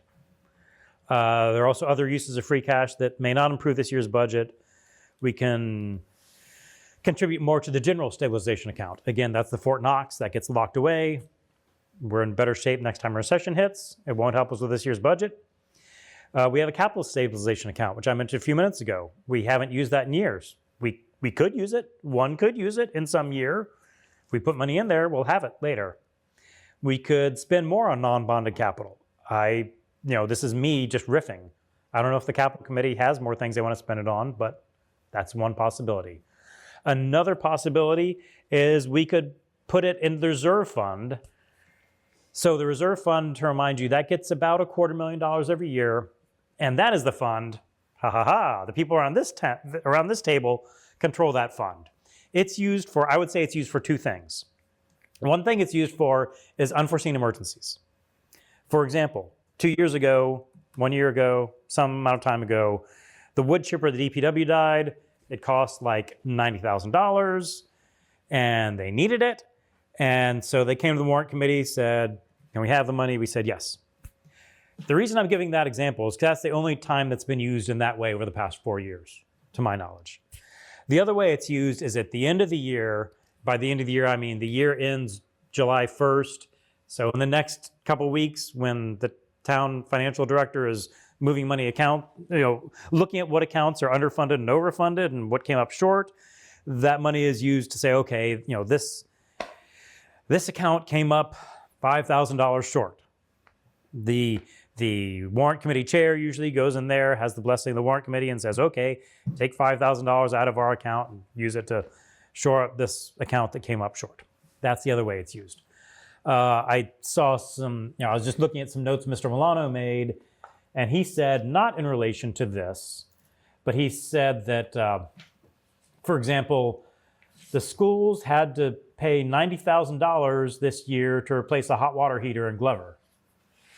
There are also other uses of free cash that may not improve this year's budget. We can contribute more to the general stabilization account. Again, that's the Fort Knox that gets locked away. We're in better shape next time a recession hits. It won't help us with this year's budget. We have a capital stabilization account, which I mentioned a few minutes ago. We haven't used that in years. We could use it. One could use it in some year. If we put money in there, we'll have it later. We could spend more on non-bonded capital. This is me just riffing. I don't know if the capital committee has more things they want to spend it on, but that's one possibility. Another possibility is we could put it in the reserve fund. So the reserve fund, to remind you, that gets about $250,000 every year. And that is the fund, the people around this table control that fund. I would say it's used for 2 things. One thing it's used for is unforeseen emergencies. For example, 2 years ago, 1 year ago, some amount of time ago, the wood chipper at the DPW died. It cost like $90,000 and they needed it. And so they came to the warrant committee, said, can we have the money? We said yes. The reason I'm giving that example is because that's the only time that's been used in that way over the past 4 years, to my knowledge. The other way it's used is at the end of the year. By the end of the year, I mean the year ends July 1st. So in the next couple of weeks, when the town financial director is moving money account, looking at what accounts are underfunded and overfunded and what came up short, that money is used to say, okay, this account came up $5,000 short. The warrant committee chair usually goes in there, has the blessing of the warrant committee and says, okay, take $5,000 out of our account and use it to shore up this account that came up short. That's the other way it's used. I saw I was just looking at some notes Mr. Milano made, and he said, not in relation to this, but he said that, for example, the schools had to pay $90,000 this year to replace a hot water heater in Glover.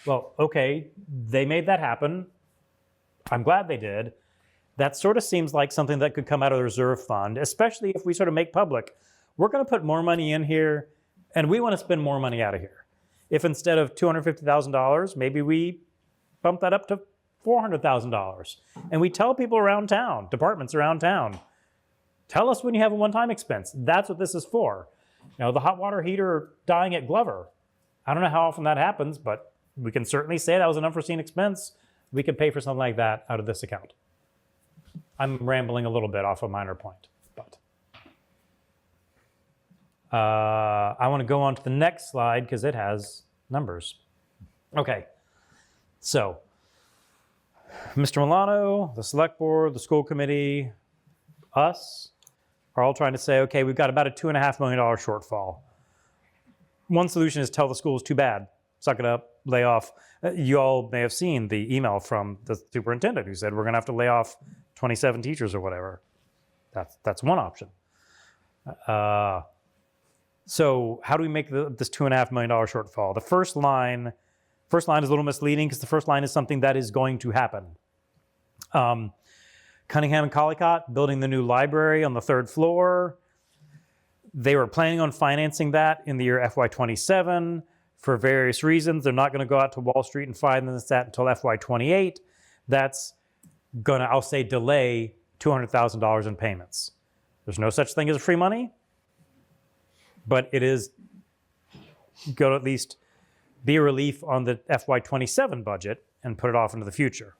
Well, okay, they made that happen. I'm glad they did. That sort of seems like something that could come out of the reserve fund, especially if we sort of make public, we're going to put more money in here and we want to spend more money out of here. if instead of $250,000, maybe we bump that up to $400,000. And we tell people around town, departments around town, tell us when you have a one-time expense. That's what this is for. You know, the hot water heater dying at Glover. I don't know how often that happens, but we can certainly say that was an unforeseen expense. We could pay for something like that out of this account. I'm rambling a little bit off a minor point, but I want to go on to the next slide because it has numbers. Okay, so Mr. Milano, the select board, the school committee, us are all trying to say, okay, we've got about a $2.5 million shortfall. One solution is tell the schools too bad, suck it up, lay off. You all may have seen the email from the superintendent who said we're going to have to lay off 27 teachers or whatever. That's one option. So how do we make this $2.5 million shortfall? The first line is a little misleading because the first line is something that is going to happen. Cunningham and Collicott building the new library on the 3rd floor. They were planning on financing that in the year FY27 for various reasons. They're not going to go out to Wall Street and finance that until FY28. That's going to, I'll say, delay $200,000 in payments. There's no such thing as free money, but it is going to at least be a relief on the FY27 budget and put it off into the future.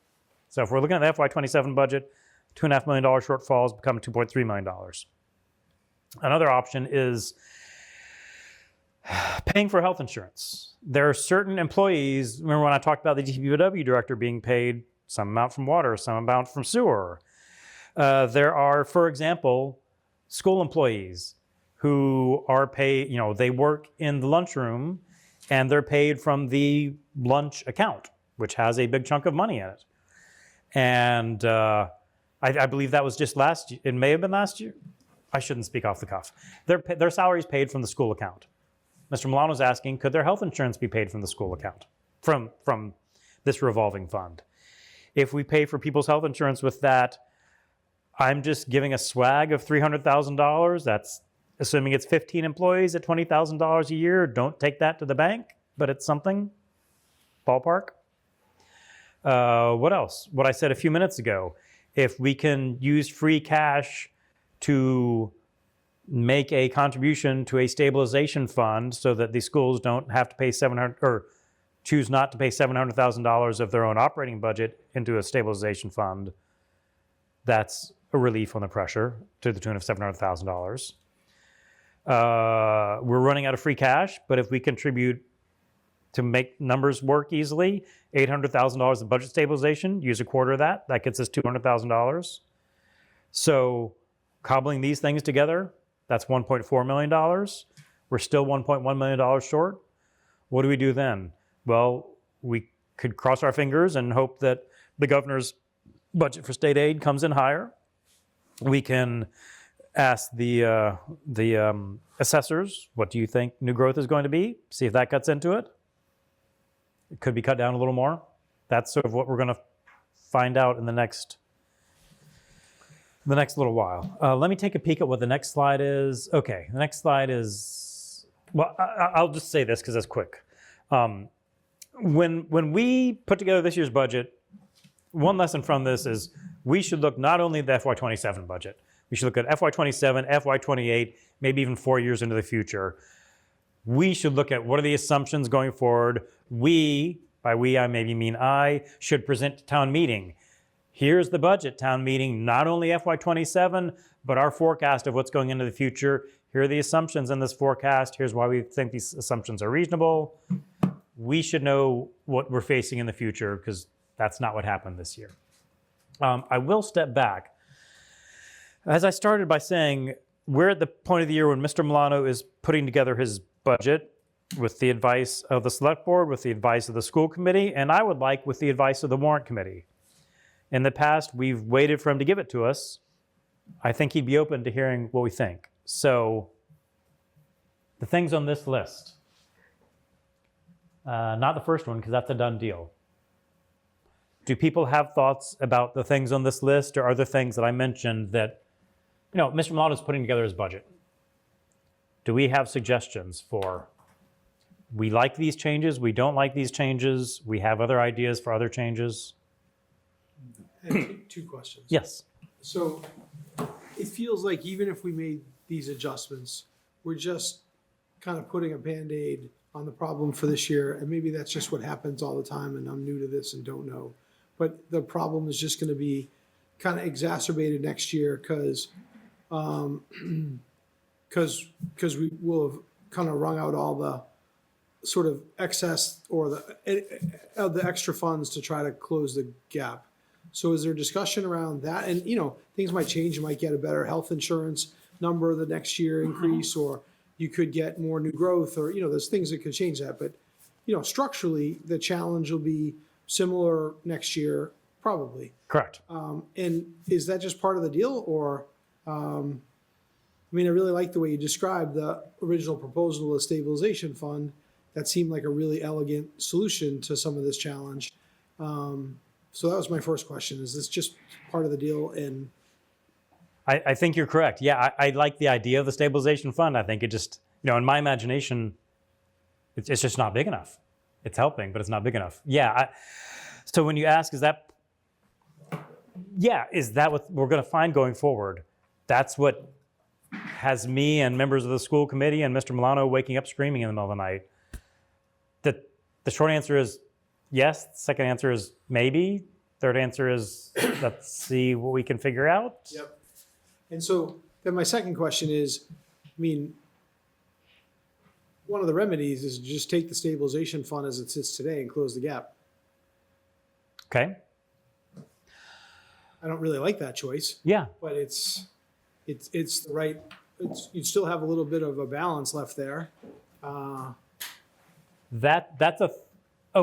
So if we're looking at the FY27 budget, $2.5 million shortfalls become $2.3 million. Another option is paying for health insurance. There are certain employees, remember when I talked about the DPW director being paid some amount from water, some amount from sewer. There are, for example, school employees who are paid, they work in the lunchroom and they're paid from the lunch account, which has a big chunk of money in it. And I believe that was just last year. It may have been last year. I shouldn't speak off the cuff. Their salary is paid from the school account. Mr. Milano's asking, could their health insurance be paid from the school account, from this revolving fund? If we pay for people's health insurance with that, I'm just giving a swag of $300,000. That's assuming it's 15 employees at $20,000 a year. Don't take that to the bank, but it's something, ballpark. What else? What I said a few minutes ago. If we can use free cash to make a contribution to a stabilization fund so that the schools don't have to pay choose not to pay $700,000 of their own operating budget into a stabilization fund, that's a relief on the pressure to the tune of $700,000. We're running out of free cash, but if we contribute to make numbers work easily, $800,000 of budget stabilization, use a quarter of that, that gets us $200,000. So cobbling these things together, that's $1.4 million. We're still $1.1 million short. What do we do then? Well, we could cross our fingers and hope that the governor's budget for state aid comes in higher. We can ask the assessors, what do you think new growth is going to be? See if that cuts into it. It could be cut down a little more. That's sort of what we're going to find out in the next little while. Let me take a peek at what the next slide is. Okay, the next slide is, well, I'll just say this because it's quick. When we put together this year's budget, one lesson from this is we should look not only at the FY27 budget, we should look at FY27, FY28, maybe even 4 years into the future. We should look at what are the assumptions going forward. We, by we I maybe mean I, should present to town meeting. Here's the budget, town meeting, not only FY27, but our forecast of what's going into the future. Here are the assumptions in this forecast. Here's why we think these assumptions are reasonable. We should know what we're facing in the future because that's not what happened this year. I will step back. As I started by saying, we're at the point of the year when Mr. Milano is putting together his budget with the advice of the select board, with the advice of the school committee, and I would like with the advice of the warrant committee. In the past, we've waited for him to give it to us. I think he'd be open to hearing what we think. So the things on this list, not the first one because that's a done deal. Do people have thoughts about the things on this list or other things that I mentioned that, Mr. Milano is putting together his budget? Do we have suggestions for we like these changes, we don't like these changes, we have other ideas for other changes.
And two questions.
Yes.
So it feels like even if we made these adjustments, we're just kind of putting a Band-Aid on the problem for this year. And maybe that's just what happens all the time and I'm new to this and don't know. But the problem is just going to be kind of exacerbated next year because we will have kind of wrung out all the sort of excess or the extra funds to try to close the gap. So is there discussion around that? And, things might change. You might get a better health insurance number the next year increase, or you could get more new growth, or, there's things that could change that. But, structurally, the challenge will be similar next year, probably.
Correct.
And is that just part of the deal, or, I really like the way you described the original proposal of the stabilization fund. That seemed like a really elegant solution to some of this challenge. So that was my first question. Is this just part of the deal? And
I think you're correct. Yeah, I like the idea of the stabilization fund. I think it just, in my imagination, it's just not big enough. It's helping, but it's not big enough. Yeah. So when you ask, is that what we're going to find going forward? That's what has me and members of the school committee and Mr. Milano waking up screaming in the middle of the night. The short answer is yes. The second answer is maybe. Third answer is let's see what we can figure out.
Yep. And so then my second question is, one of the remedies is just take the stabilization fund as it sits today and close the gap.
Okay.
I don't really like that choice,
Yeah.
but it's the right. You still have a little bit of a balance left there.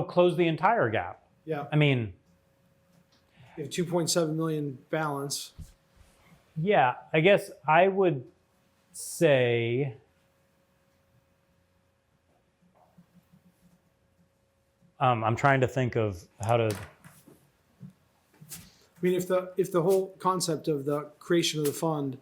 Close the entire gap.
Yeah.
You
You have 2.7 million balance.
Yeah, I guess I would say I'm trying to think of how to.
If the whole concept of the creation of the fund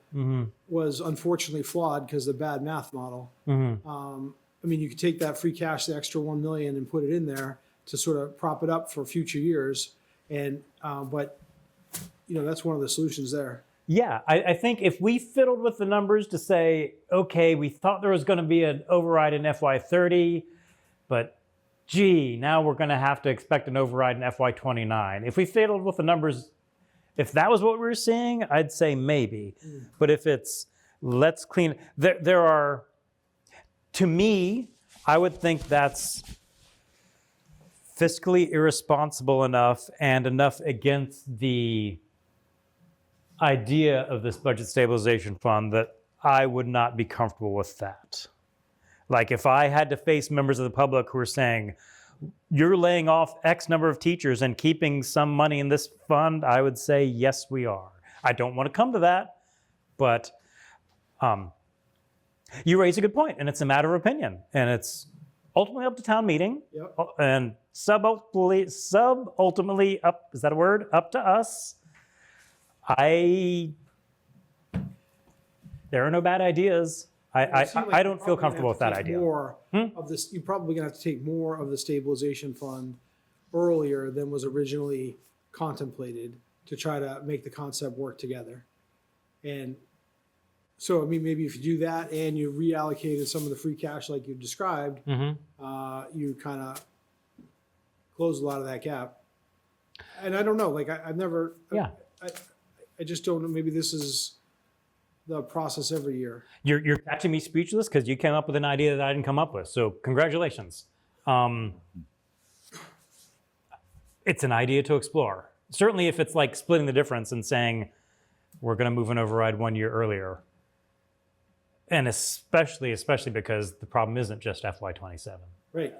was unfortunately flawed because of the bad math model, you could take that free cash, the extra 1 million, and put it in there to sort of prop it up for future years. And but that's one of the solutions there.
Yeah, I think if we fiddled with the numbers to say, okay, we thought there was going to be an override in FY30, but gee, now we're going to have to expect an override in FY29. If we fiddled with the numbers, if that was what we were seeing, I'd say maybe. But if it's let's clean, there are, to me, I would think that's fiscally irresponsible enough and enough against the idea of this budget stabilization fund that I would not be comfortable with that. Like if I had to face members of the public who are saying, you're laying off X number of teachers and keeping some money in this fund, I would say, yes, we are. I don't want to come to that, but you raise a good point, and it's a matter of opinion, and it's ultimately up to town meeting, and ultimately up, is that a word? Up to us. There are no bad ideas. I don't feel comfortable with that idea.
More of this, you're probably going to have to take more of the stabilization fund earlier than was originally contemplated to try to make the concept work together. And so, maybe if you do that and you reallocated some of the free cash like you described, you kind of close a lot of that gap. And I don't know, I've never, I just don't know, maybe this is the process every year.
You're catching me speechless because you came up with an idea that I didn't come up with. So congratulations. It's an idea to explore. Certainly if it's like splitting the difference and saying we're going to move an override 1 year earlier. And especially because the problem isn't just FY27.
Right.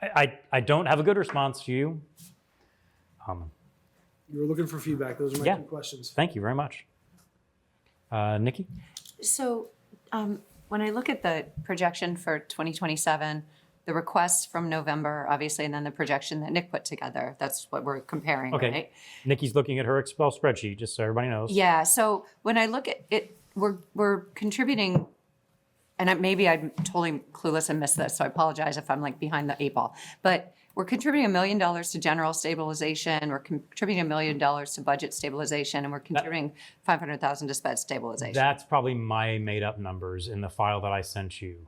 I don't have a good response to you.
You were looking for feedback. Those are my 2 questions.
Thank you very much. Nikki?
So when I look at the projection for 2027, the request from November, obviously, and then the projection that Nick put together, that's what we're comparing,
Okay.
right?
Nikki's looking at her Excel spreadsheet, just so everybody knows.
Yeah, so when I look at it, we're contributing and maybe I'm totally clueless and missed this, so I apologize if I'm like behind the 8 ball. But we're contributing $1 million to general stabilization, we're contributing $1 million to budget stabilization, and we're contributing $500,000 to sped stabilization.
That's probably my made up numbers in the file that I sent you.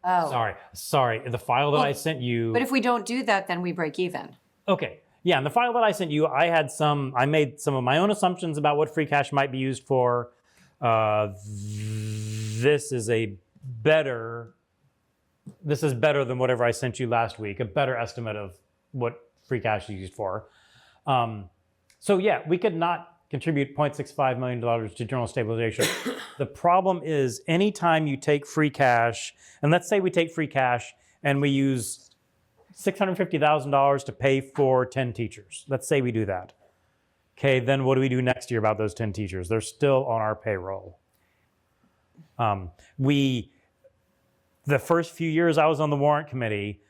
Oh,
Sorry. The file that I sent you.
but if we don't do that, then we break even.
Okay. Yeah, in the file that I sent you, I made some of my own assumptions about what free cash might be used for. This is better than whatever I sent you last week, a better estimate of what free cash is used for. So yeah, we could not contribute $0.65 million to general stabilization. The problem is anytime you take free cash, and let's say we take free cash and we use $650,000 to pay for 10 teachers. Let's say we do that. Okay, then what do we do next year about those 10 teachers? They're still on our payroll. The first few years I was on the warrant committee,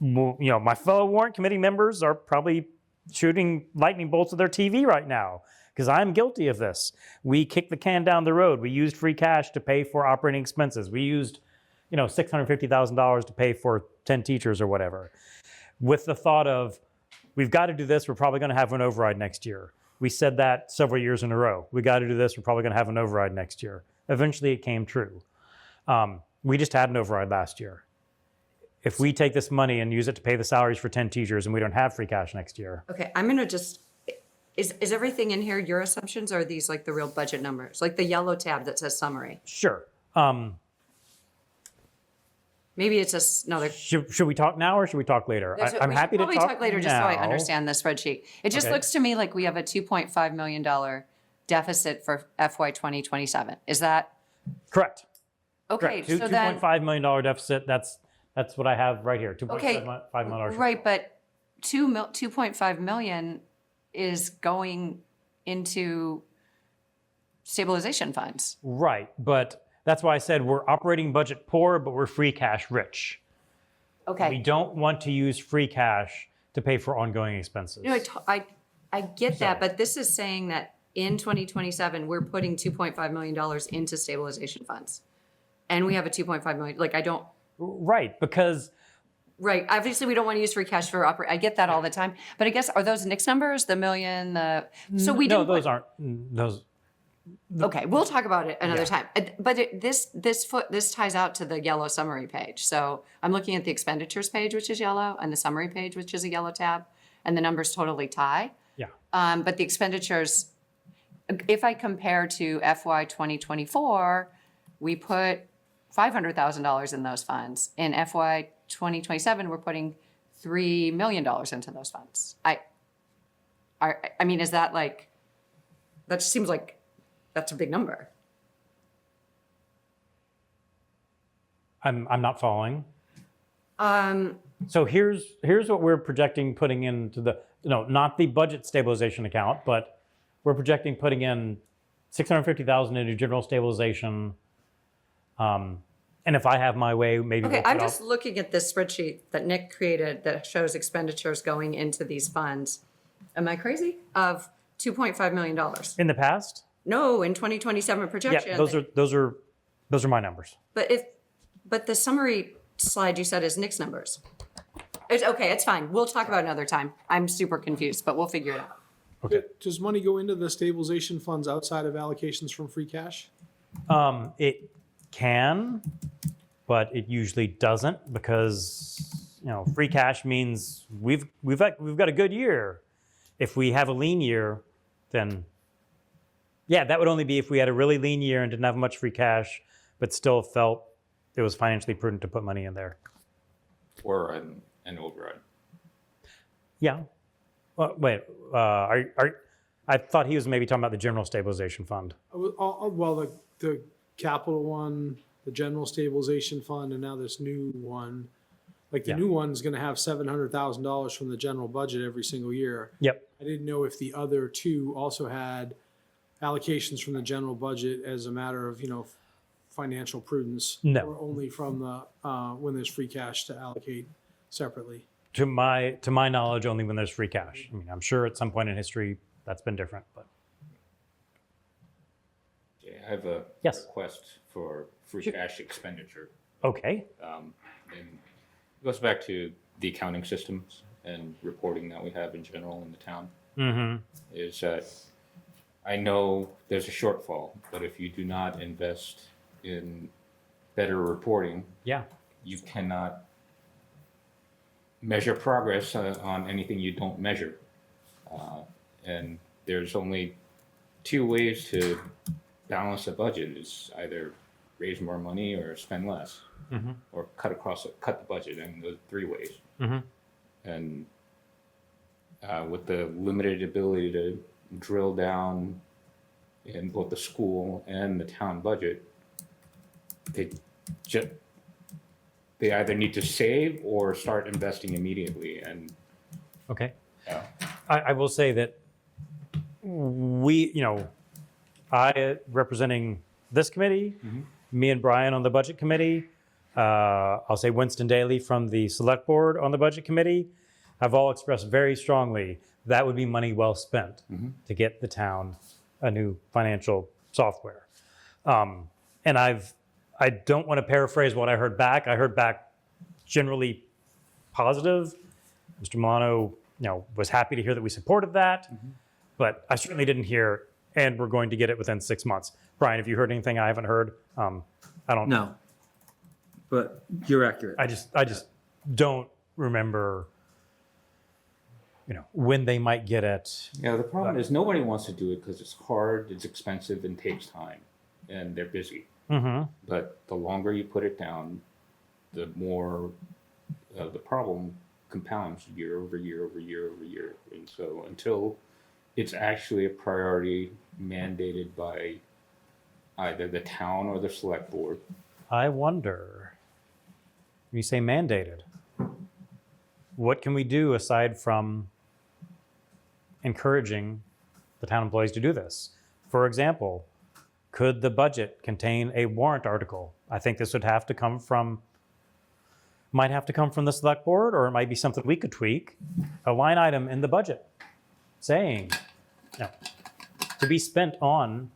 my fellow warrant committee members are probably shooting lightning bolts at their TV right now because I'm guilty of this. We kicked the can down the road. We used free cash to pay for operating expenses. We used, $650,000 to pay for 10 teachers or whatever, with the thought of, we've got to do this. We're probably going to have an override next year. We said that several years in a row. We got to do this. We're probably going to have an override next year. Eventually, it came true. We just had an override last year. If we take this money and use it to pay the salaries for 10 teachers and we don't have free cash next year.
Okay, I'm gonna just, is everything in here your assumptions, or are these like the real budget numbers? Like the yellow tab that says summary?
Sure.
Maybe it's just, no,
Should we talk now or should we talk later? I'm happy to
probably
talk
talk later just so I
now.
understand the spreadsheet. It just
Okay.
looks to me like we have a $2.5 million deficit for FY 2027. Is that,
Correct.
okay,
Correct.
so then.
$2.5 million deficit. That's what I have right here.
Okay,
$2.5 million.
right, but 2.5 million is going into stabilization funds.
Right, but that's why I said we're operating budget poor, but we're free cash rich. We
Okay,
don't want to use free cash to pay for ongoing expenses.
no, I get that, but this is saying that in 2027, we're putting $2.5 million into stabilization funds. And we have a 2.5 million, like I don't,
Right, because
right, obviously we don't want to use free cash for I get that all the time. But I guess, are those NICS numbers, the million, so we
no,
didn't.
those aren't those.
Okay, we'll talk about it another
Yeah.
time. But this ties out to the yellow summary page. So I'm looking at the expenditures page, which is yellow, and the summary page, which is a yellow tab, and the numbers totally tie.
Yeah.
But the expenditures, if I compare to FY 2024, we put $500,000 in those funds. In FY 2027, we're putting $3 million into those funds. I mean, is that like, that just seems like that's a big number.
I'm not following.
Um,
So here's what we're projecting putting into the not the budget stabilization account, but we're projecting putting in $650,000 into general stabilization. And if I have my way, maybe
okay,
we'll
I'm
put
just
out-
looking at this spreadsheet that Nick created that shows expenditures going into these funds. Am I crazy? Of $2.5 million.
in the past.
No, in 2027 projection.
Yeah, those are my numbers.
But the summary slide you said is Nick's numbers. It's okay, it's fine. We'll talk about it another time. I'm super confused, but we'll figure it out.
Okay.
Does money go into the stabilization funds outside of allocations from free cash?
It can, but it usually doesn't because free cash means we've got a good year. If we have a lean year, then yeah, that would only be if we had a really lean year and didn't have much free cash, but still felt it was financially prudent to put money in there.
Or an override.
Yeah. Wait. I thought he was maybe talking about the general stabilization fund.
Well, the capital one, the general stabilization fund, and now this new one. Like the
Yeah.
new one's going to have $700,000 from the general budget every single year.
Yep.
I didn't know if the other two also had allocations from the general budget as a matter of, financial prudence.
No.
Or only from the, when there's free cash to allocate separately.
To my knowledge, only when there's free cash. I mean, I'm sure at some point in history that's been different, but
I have a
Yes.
request for free
Sure.
cash expenditure.
Okay.
And it goes back to the accounting systems and reporting that we have in general in the town.
Mm-hmm.
Is that I know there's a shortfall, but if you do not invest in better reporting,
Yeah.
you cannot measure progress on anything you don't measure. And there's only two ways to balance a budget: it's either raise more money or spend less,
Mm-hmm.
or cut the budget. And those three ways.
Mm-hmm.
And with the limited ability to drill down in both the school and the town budget, they either need to save or start investing immediately. And
Okay.
yeah,
I will say that I representing this committee, me and Brian on the budget committee, I'll say Winston Daly from the select board on the budget committee, have all expressed very strongly that would be money well spent to get the town a new financial software. And I don't want to paraphrase what I heard back. I heard back generally positive. Mr. Milano, was happy to hear that we supported that, but I certainly didn't hear, and we're going to get it within 6 months. Brian, have you heard anything I haven't heard? I don't.
No, but you're accurate.
I just don't remember, when they might get it.
yeah. The problem is nobody wants to do it because it's hard, it's expensive, and takes time, and they're busy.
Mm-hmm.
But the longer you put it down, the more the problem compounds year over year over year over year. And so until it's actually a priority mandated by either the town or the select board.
I wonder, when you say mandated, what can we do aside from encouraging the town employees to do this? For example, could the budget contain a warrant article? I think this might have to come from the select board, or it might be something we could tweak. A line item in the budget saying, to be spent on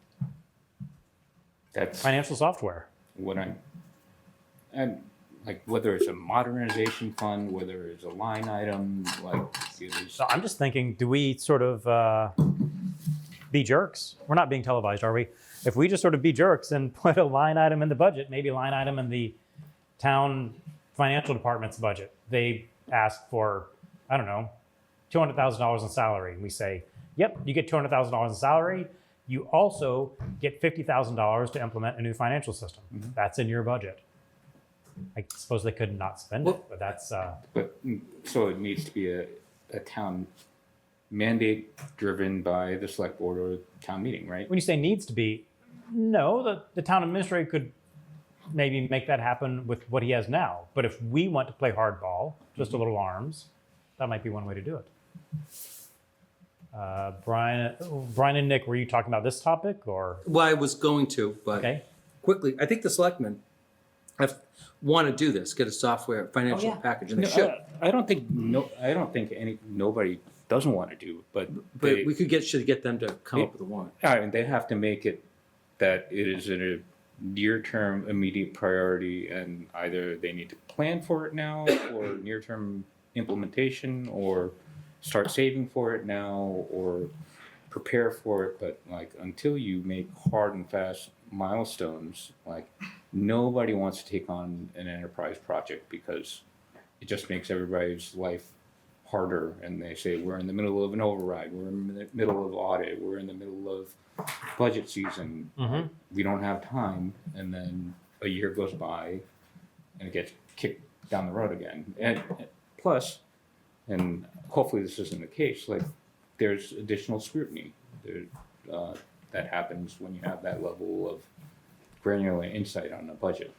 That's
financial software.
what and like whether it's a modernization fund, whether it's a line item, like it is,
So I'm just thinking, do we sort of be jerks? We're not being televised, are we? If we just sort of be jerks and put a line item in the budget, maybe a line item in the town financial department's budget, they ask for, I don't know, $200,000 in salary. And we say, yep, you get $200,000 in salary. You also get $50,000 to implement a new financial system. That's in your budget. I suppose they could not spend it, but that's...
but so it needs to be a town mandate driven by the select board or town meeting, right?
When you say needs to be, no, the town administrator could maybe make that happen with what he has now. But if we want to play hardball, just a little arms, that might be one way to do it. Brian and Nick, were you talking about this topic or?
Well, I was going to, but
Okay.
quickly, I think the selectmen want to do this, get a software financial package, and they should.
I don't think nobody doesn't want to do, but
But we should get them to come up with a warrant.
and they have to make it that it is a near-term immediate priority, and either they need to plan for it now or near-term implementation, or start saving for it now or prepare for it. But like until you make hard and fast milestones, like nobody wants to take on an enterprise project because it just makes everybody's life harder. And they say, we're in the middle of an override, we're in the middle of audit, we're in the middle of budget season, we don't have time. And then a year goes by and it gets kicked down the road again. And plus, and hopefully this isn't the case, like there's additional scrutiny that happens when you have that level of granular insight on the budget.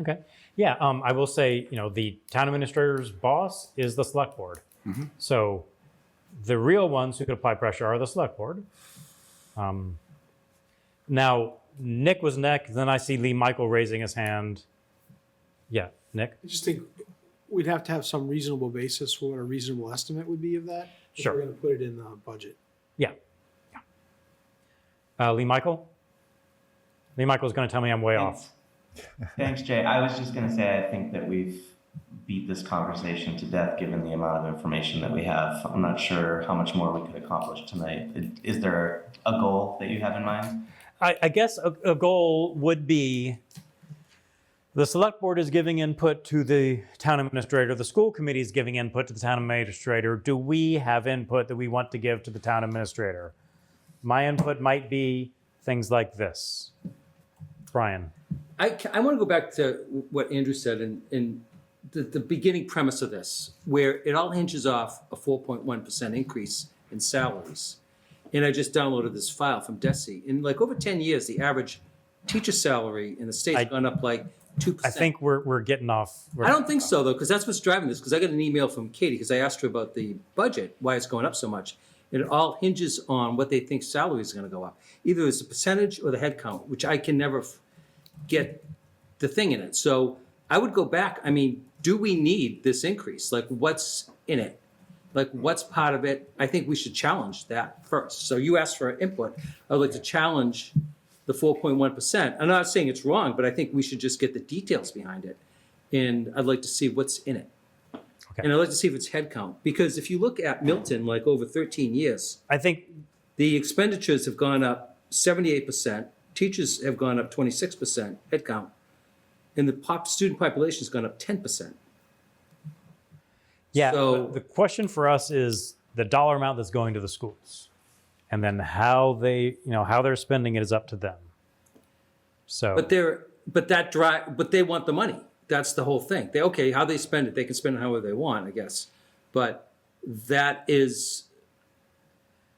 Okay. Yeah, I will say, the town administrator's boss is the select board. So the real ones who could apply pressure are the select board. Now, Nick was next, then I see Lee Michael raising his hand. Yeah, Nick?
I just think we'd have to have some reasonable basis for what a reasonable estimate would be of that. If
Sure.
we're going to put it in the budget.
Yeah. Lee Michael? Lee Michael's going to tell me I'm way off.
Thanks, Jay. I was just going to say, I think that we've beat this conversation to death given the amount of information that we have. I'm not sure how much more we could accomplish tonight. Is there a goal that you have in mind?
I guess a goal would be the select board is giving input to the town administrator. The school committee is giving input to the town administrator. Do we have input that we want to give to the town administrator? My input might be things like this. Brian.
I want to go back to what Andrew said in the beginning premise of this, where it all hinges off a 4.1% increase in salaries. And I just downloaded this file from DESE. In like over 10 years, the average teacher salary in the state's gone up like 2%.
I think we're getting off.
I don't think so, though, because that's what's driving this. Because I got an email from Katie, because I asked her about the budget, why it's going up so much. And it all hinges on what they think salary is going to go up. Either it's the percentage or the head count, which I can never get the thing in it. So I would go back. I mean, do we need this increase? Like, what's in it? Like, what's part of it? I think we should challenge that first. So you asked for input. I would like to challenge the 4.1%. I'm not saying it's wrong, but I think we should just get the details behind it. And I'd like to see what's in it.
Okay.
And I'd like to see if it's headcount. Because if you look at Milton, like over 13 years,
I think
the expenditures have gone up 78%. Teachers have gone up 26% headcount. And the student population has gone up 10%.
Yeah,
So-
the question for us is the dollar amount that's going to the schools, and then how they're spending it is up to them. So,
But they want the money. That's the whole thing. How they spend it, they can spend it however they want, I guess. But that is,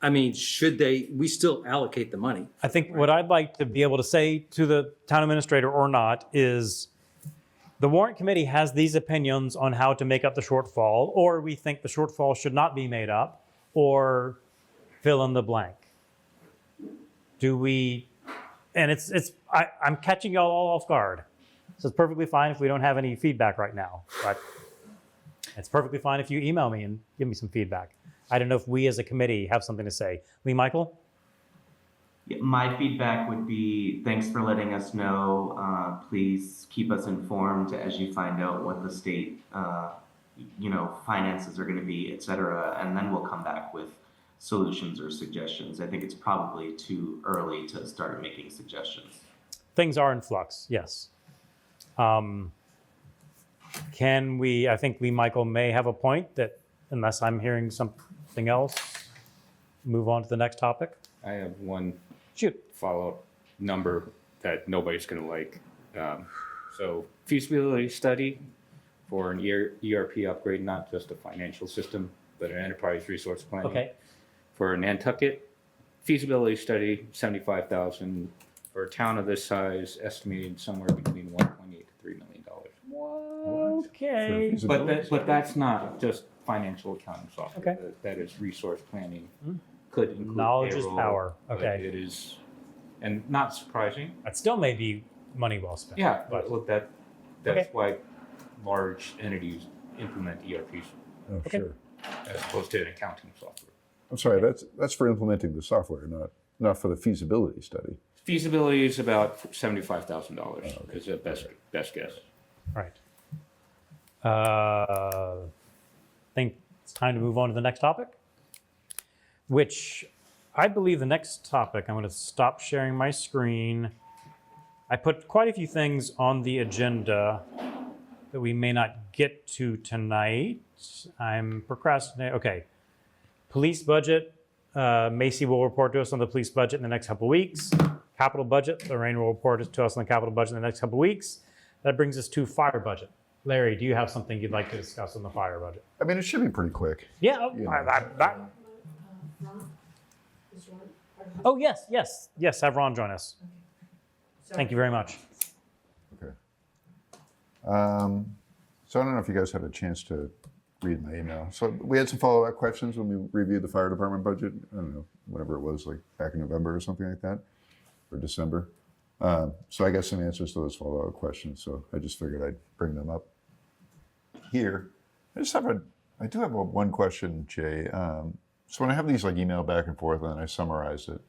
I mean, we still allocate the money.
I think what I'd like to be able to say to the town administrator or not is the warrant committee has these opinions on how to make up the shortfall, or we think the shortfall should not be made up, or fill in the blank. Do we, and I'm catching y'all all off guard. So it's perfectly fine if we don't have any feedback right now, but it's perfectly fine if you email me and give me some feedback. I don't know if we as a committee have something to say. Lee Michael?
Yeah, my feedback would be, thanks for letting us know. Please keep us informed as you find out what the state, finances are going to be, et cetera. And then we'll come back with solutions or suggestions. I think it's probably too early to start making suggestions.
Things are in flux, yes. I think Lee Michael may have a point that, unless I'm hearing something else, move on to the next topic.
I have one
Shoot.
follow-up number that nobody's going to like. So feasibility study for an ERP upgrade, not just a financial system, but an enterprise resource planning.
Okay.
For Nantucket, feasibility study, $75,000. For a town of this size, estimated somewhere between $1.8 to $3 million.
Okay.
But that's not just financial accounting software.
Okay.
That is resource planning. Could include
Knowledge is
payroll,
power.
but
Okay.
it is, and not surprising.
That still may be money well spent.
Yeah,
but
but that's
Okay.
why large entities implement ERPs
Oh,
Okay.
sure.
as opposed to an accounting software.
I'm sorry, that's for implementing the software, not for the feasibility study.
Feasibility is about $75,000 is a best guess.
right. I think it's time to move on to the next topic, which I believe the next topic, I'm going to stop sharing my screen. I put quite a few things on the agenda that we may not get to tonight. I'm procrastinating. Okay. Police budget. Macy will report to us on the police budget in the next couple of weeks. Capital budget. Lorraine will report to us on the capital budget in the next couple of weeks. That brings us to fire budget. Larry, do you have something you'd like to discuss on the fire budget?
I mean, it should be pretty quick.
Yeah. Oh, yes. Have Ron join us. Thank you very much.
Okay. So I don't know if you guys had a chance to read my email. So we had some follow-up questions when we reviewed the fire department budget. I don't know, whatever it was, like back in November or something like that, or December. So I got some answers to those follow-up questions. So I just figured I'd bring them up here. I do have one question, Jay. So when I have these like email back and forth and then I summarize it,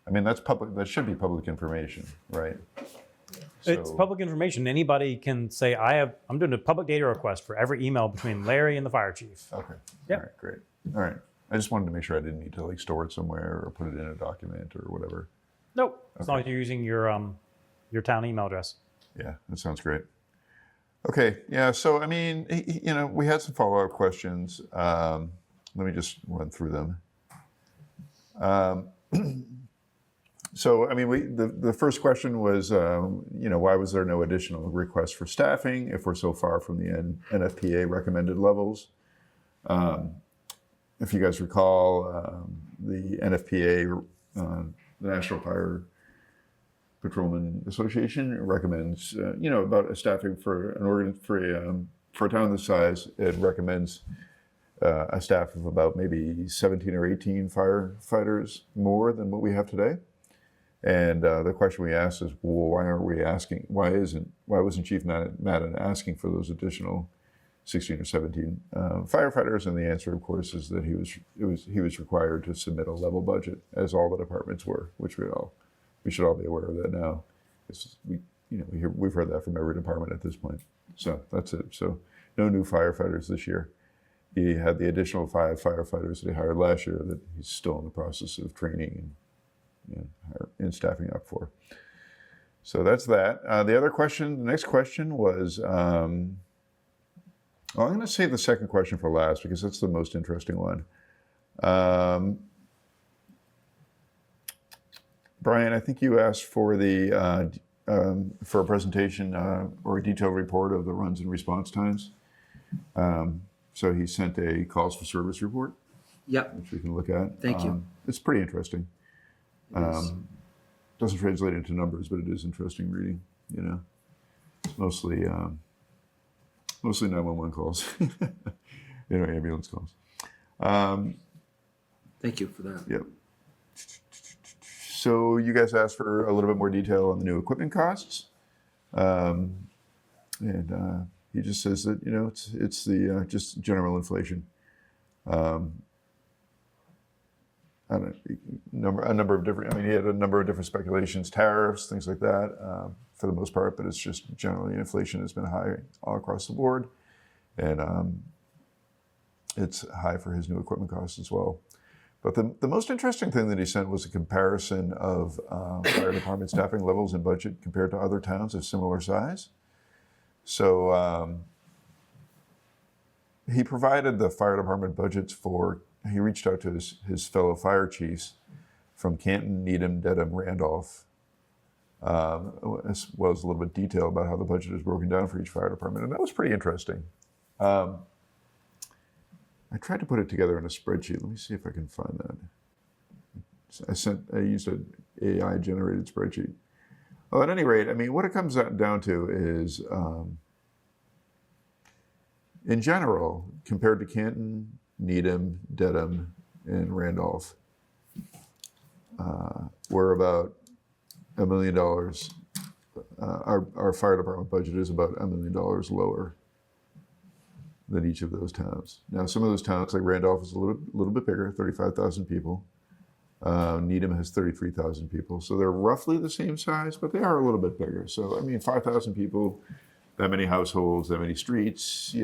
I mean, that's public, that should be public information, right?
It's
So-
public information. Anybody can say, I'm doing a public data request for every email between Larry and the fire chief.
Okay.
Yep.
All right, great. All right. I just wanted to make sure I didn't need to like store it somewhere or put it in a document or whatever.
Nope. As long as you're using your town email address.
Yeah, that sounds great. Okay, yeah, so I mean, you know, we had some follow-up questions. Let me just run through them. So, I mean, the first question was, you know, why was there no additional requests for staffing if we're so far from the NFPA recommended levels? If you guys recall, the NFPA, the National Fire Patrolman Association, recommends, you know, about a staffing for a town this size. It recommends a staff of about maybe 17 or 18 firefighters more than what we have today. And the question we asked is, well, why aren't we asking? Why wasn't Chief Madden asking for those additional 16 or 17 firefighters? And the answer, of course, is that he was required to submit a level budget, as all the departments were, which we should all be aware of that now. We've heard that from every department at this point. So that's it. So no new firefighters this year. He had the additional 5 firefighters that he hired last year that he's still in the process of training and staffing up for. So that's that. The next question was, I'm going to save the second question for last because that's the most interesting one. Brian, I think you asked for for a presentation or a detailed report of the runs and response times. So he sent a calls for service report,
Yep.
which we can look at.
Thank you.
It's pretty interesting.
It is.
Doesn't translate into numbers, but it is interesting reading. You know, it's mostly 911 calls, ambulance calls.
Thank you for that.
Yep. So you guys asked for a little bit more detail on the new equipment costs, and he just says that it's the just general inflation. A number of different. I mean, he had a number of different speculations, tariffs, things like that, for the most part. But it's just generally inflation has been high all across the board, and it's high for his new equipment costs as well. But the most interesting thing that he sent was a comparison of fire department staffing levels and budget compared to other towns of similar size. So he provided the fire department budgets for. He reached out to his fellow fire chiefs from Canton, Needham, Dedham, Randolph, as well as a little bit of detail about how the budget is broken down for each fire department. And that was pretty interesting. I tried to put it together in a spreadsheet. Let me see if I can find that. I used an AI-generated spreadsheet. Well, at any rate, I mean, what it comes down to is, in general, compared to Canton, Needham, Dedham, and Randolph, we're about $1 million. Our fire department budget is about $1 million lower than each of those towns. Now, some of those towns, like Randolph, is a little bit bigger, 35,000 people. Needham has 33,000 people, so they're roughly the same size, but they are a little bit bigger. So, I mean, 5,000 people, that many households, that many streets.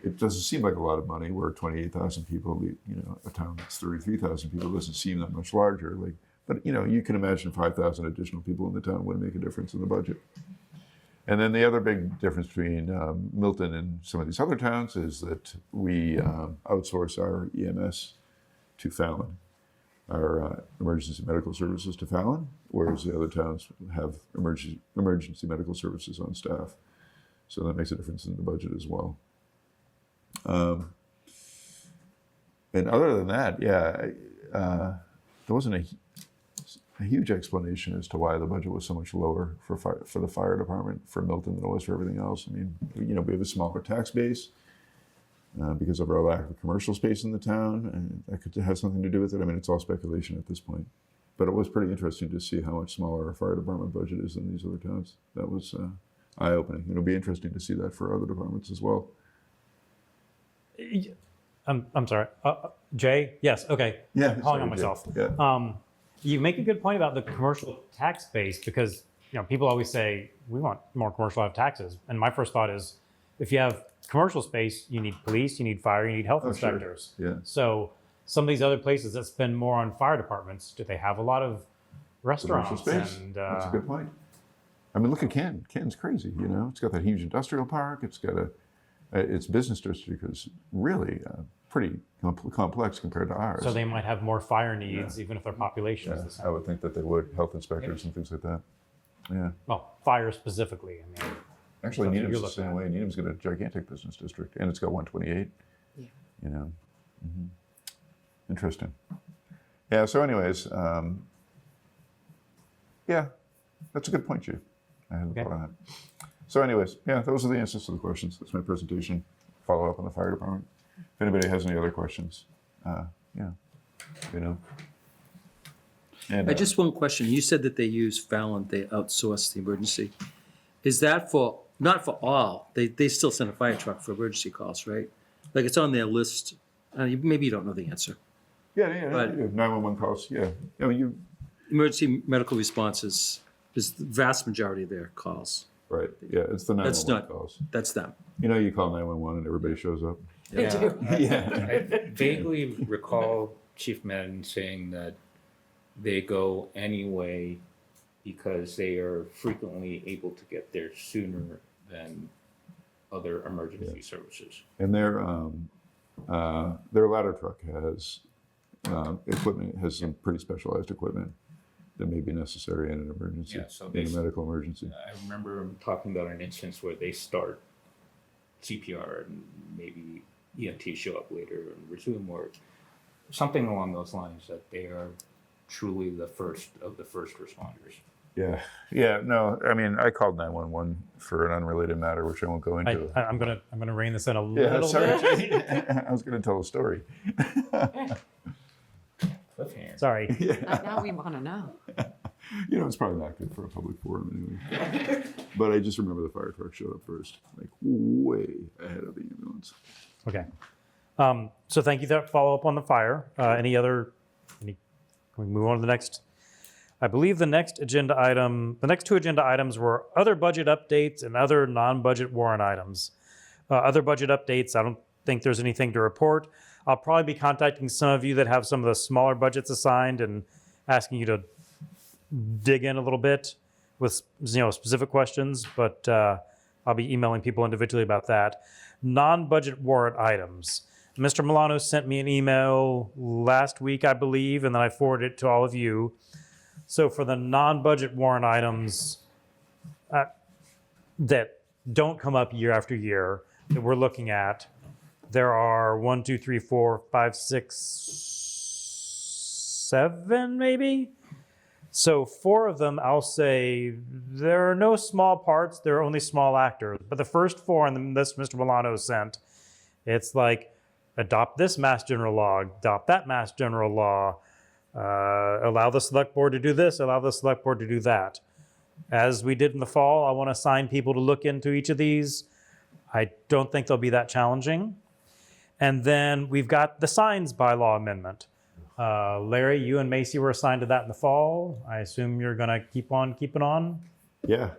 It doesn't seem like a lot of money. We're 28,000 people. A town that's 33,000 people doesn't seem that much larger. But you can imagine 5,000 additional people in the town would make a difference in the budget. And then the other big difference between Milton and some of these other towns is that we outsource our EMS to Fallon, our emergency medical services to Fallon, whereas the other towns have emergency medical services on staff. So that makes a difference in the budget as well. And other than that, there wasn't a huge explanation as to why the budget was so much lower for the fire department for Milton than it was for everything else. I mean, we have a smaller tax base because of our lack of commercial space in the town, and that could have something to do with it. I mean, it's all speculation at this point. But it was pretty interesting to see how much smaller our fire department budget is than these other towns. That was eye-opening. It'll be interesting to see that for other departments as well.
I'm sorry. Jay? Yes, okay.
Yeah,
I'm calling
sorry,
on
Jay.
myself.
Yeah.
You make a good point about the commercial tax base because people always say we want more commercial taxes, and my first thought is if you have commercial space, you need police, you need fire, you need health
Oh, sure.
inspectors.
Yeah.
So some of these other places that spend more on fire departments, do they have a lot of restaurants?
Commercial space.
And
That's a good point. I mean, look at Canton. Canton's crazy. It's got that huge industrial park. It's got its business district is really pretty complex compared to ours.
so they might have more fire needs, even if their population is the same.
I would think that they would, health inspectors and things like that. Yeah.
Well, fire specifically. I mean,
Actually,
That's what
Needham's
you're
the
looking
same
at.
way. Needham's got a gigantic business district, and it's got 128.
Yeah.
Mhm. Interesting. Yeah. So, anyways, yeah, that's a good point, Chief. I hadn't
Okay.
thought of that. So, anyways, yeah, those are the answers to the questions. That's my presentation. Follow up on the fire department. If anybody has any other questions, yeah, And,
Just one question. You said that they use Fallon, they outsource the emergency. Is that for, not for all, they still send a fire truck for emergency calls, right? Like it's on their list. Maybe you don't know the answer.
yeah,
but-
911 calls. Yeah, I mean,
Emergency medical responses is the vast majority of their calls.
right? Yeah, it's the 911
That's not-
calls.
That's them.
You call 911 and everybody shows up.
Yeah,
Yeah.
I vaguely recall Chief Madden saying that they go anyway because they are frequently able to get there sooner than other emergency services.
And their ladder truck has equipment, has some pretty specialized equipment that may be necessary in an emergency,
Yeah, so
in a medical emergency.
I remember talking about an instance where they start CPR and maybe EMTs show up later and resume, or something along those lines, that they are truly the first of the first responders.
Yeah, no, I mean, I called 911 for an unrelated matter, which I won't go into.
I'm gonna rein this in a
Yeah,
little
sorry.
bit.
I was going to tell a story.
Cliffhanger.
Sorry.
Now we want to know.
It's probably not good for a public forum anyway. But I just remember the fire truck showed up first, like way ahead of the ambulance.
Okay. So thank you for that follow up on the fire. Can we move on to the next? I believe the next two agenda items were other budget updates and other non-budget warrant items. Other budget updates, I don't think there's anything to report. I'll probably be contacting some of you that have some of the smaller budgets assigned and asking you to dig in a little bit with specific questions, but I'll be emailing people individually about that. Non-budget warrant items. Mr. Milano sent me an email last week, I believe, and then I forwarded it to all of you. So for the non-budget warrant items that don't come up year after year that we're looking at, there are 1, 2, 3, 4, 5, 6, 7 maybe? So 4 of them, I'll say, there are no small parts, there are only small actors. But the first 4 on the list Mr. Milano sent, it's like, adopt this Mass General Law, adopt that Mass General Law, allow the Select Board to do this, allow the Select Board to do that. As we did in the fall, I want to assign people to look into each of these. I don't think they'll be that challenging. And then we've got the signs bylaw amendment. Larry, you and Macy were assigned to that in the fall. I assume you're going to keep on keeping on?
Yeah,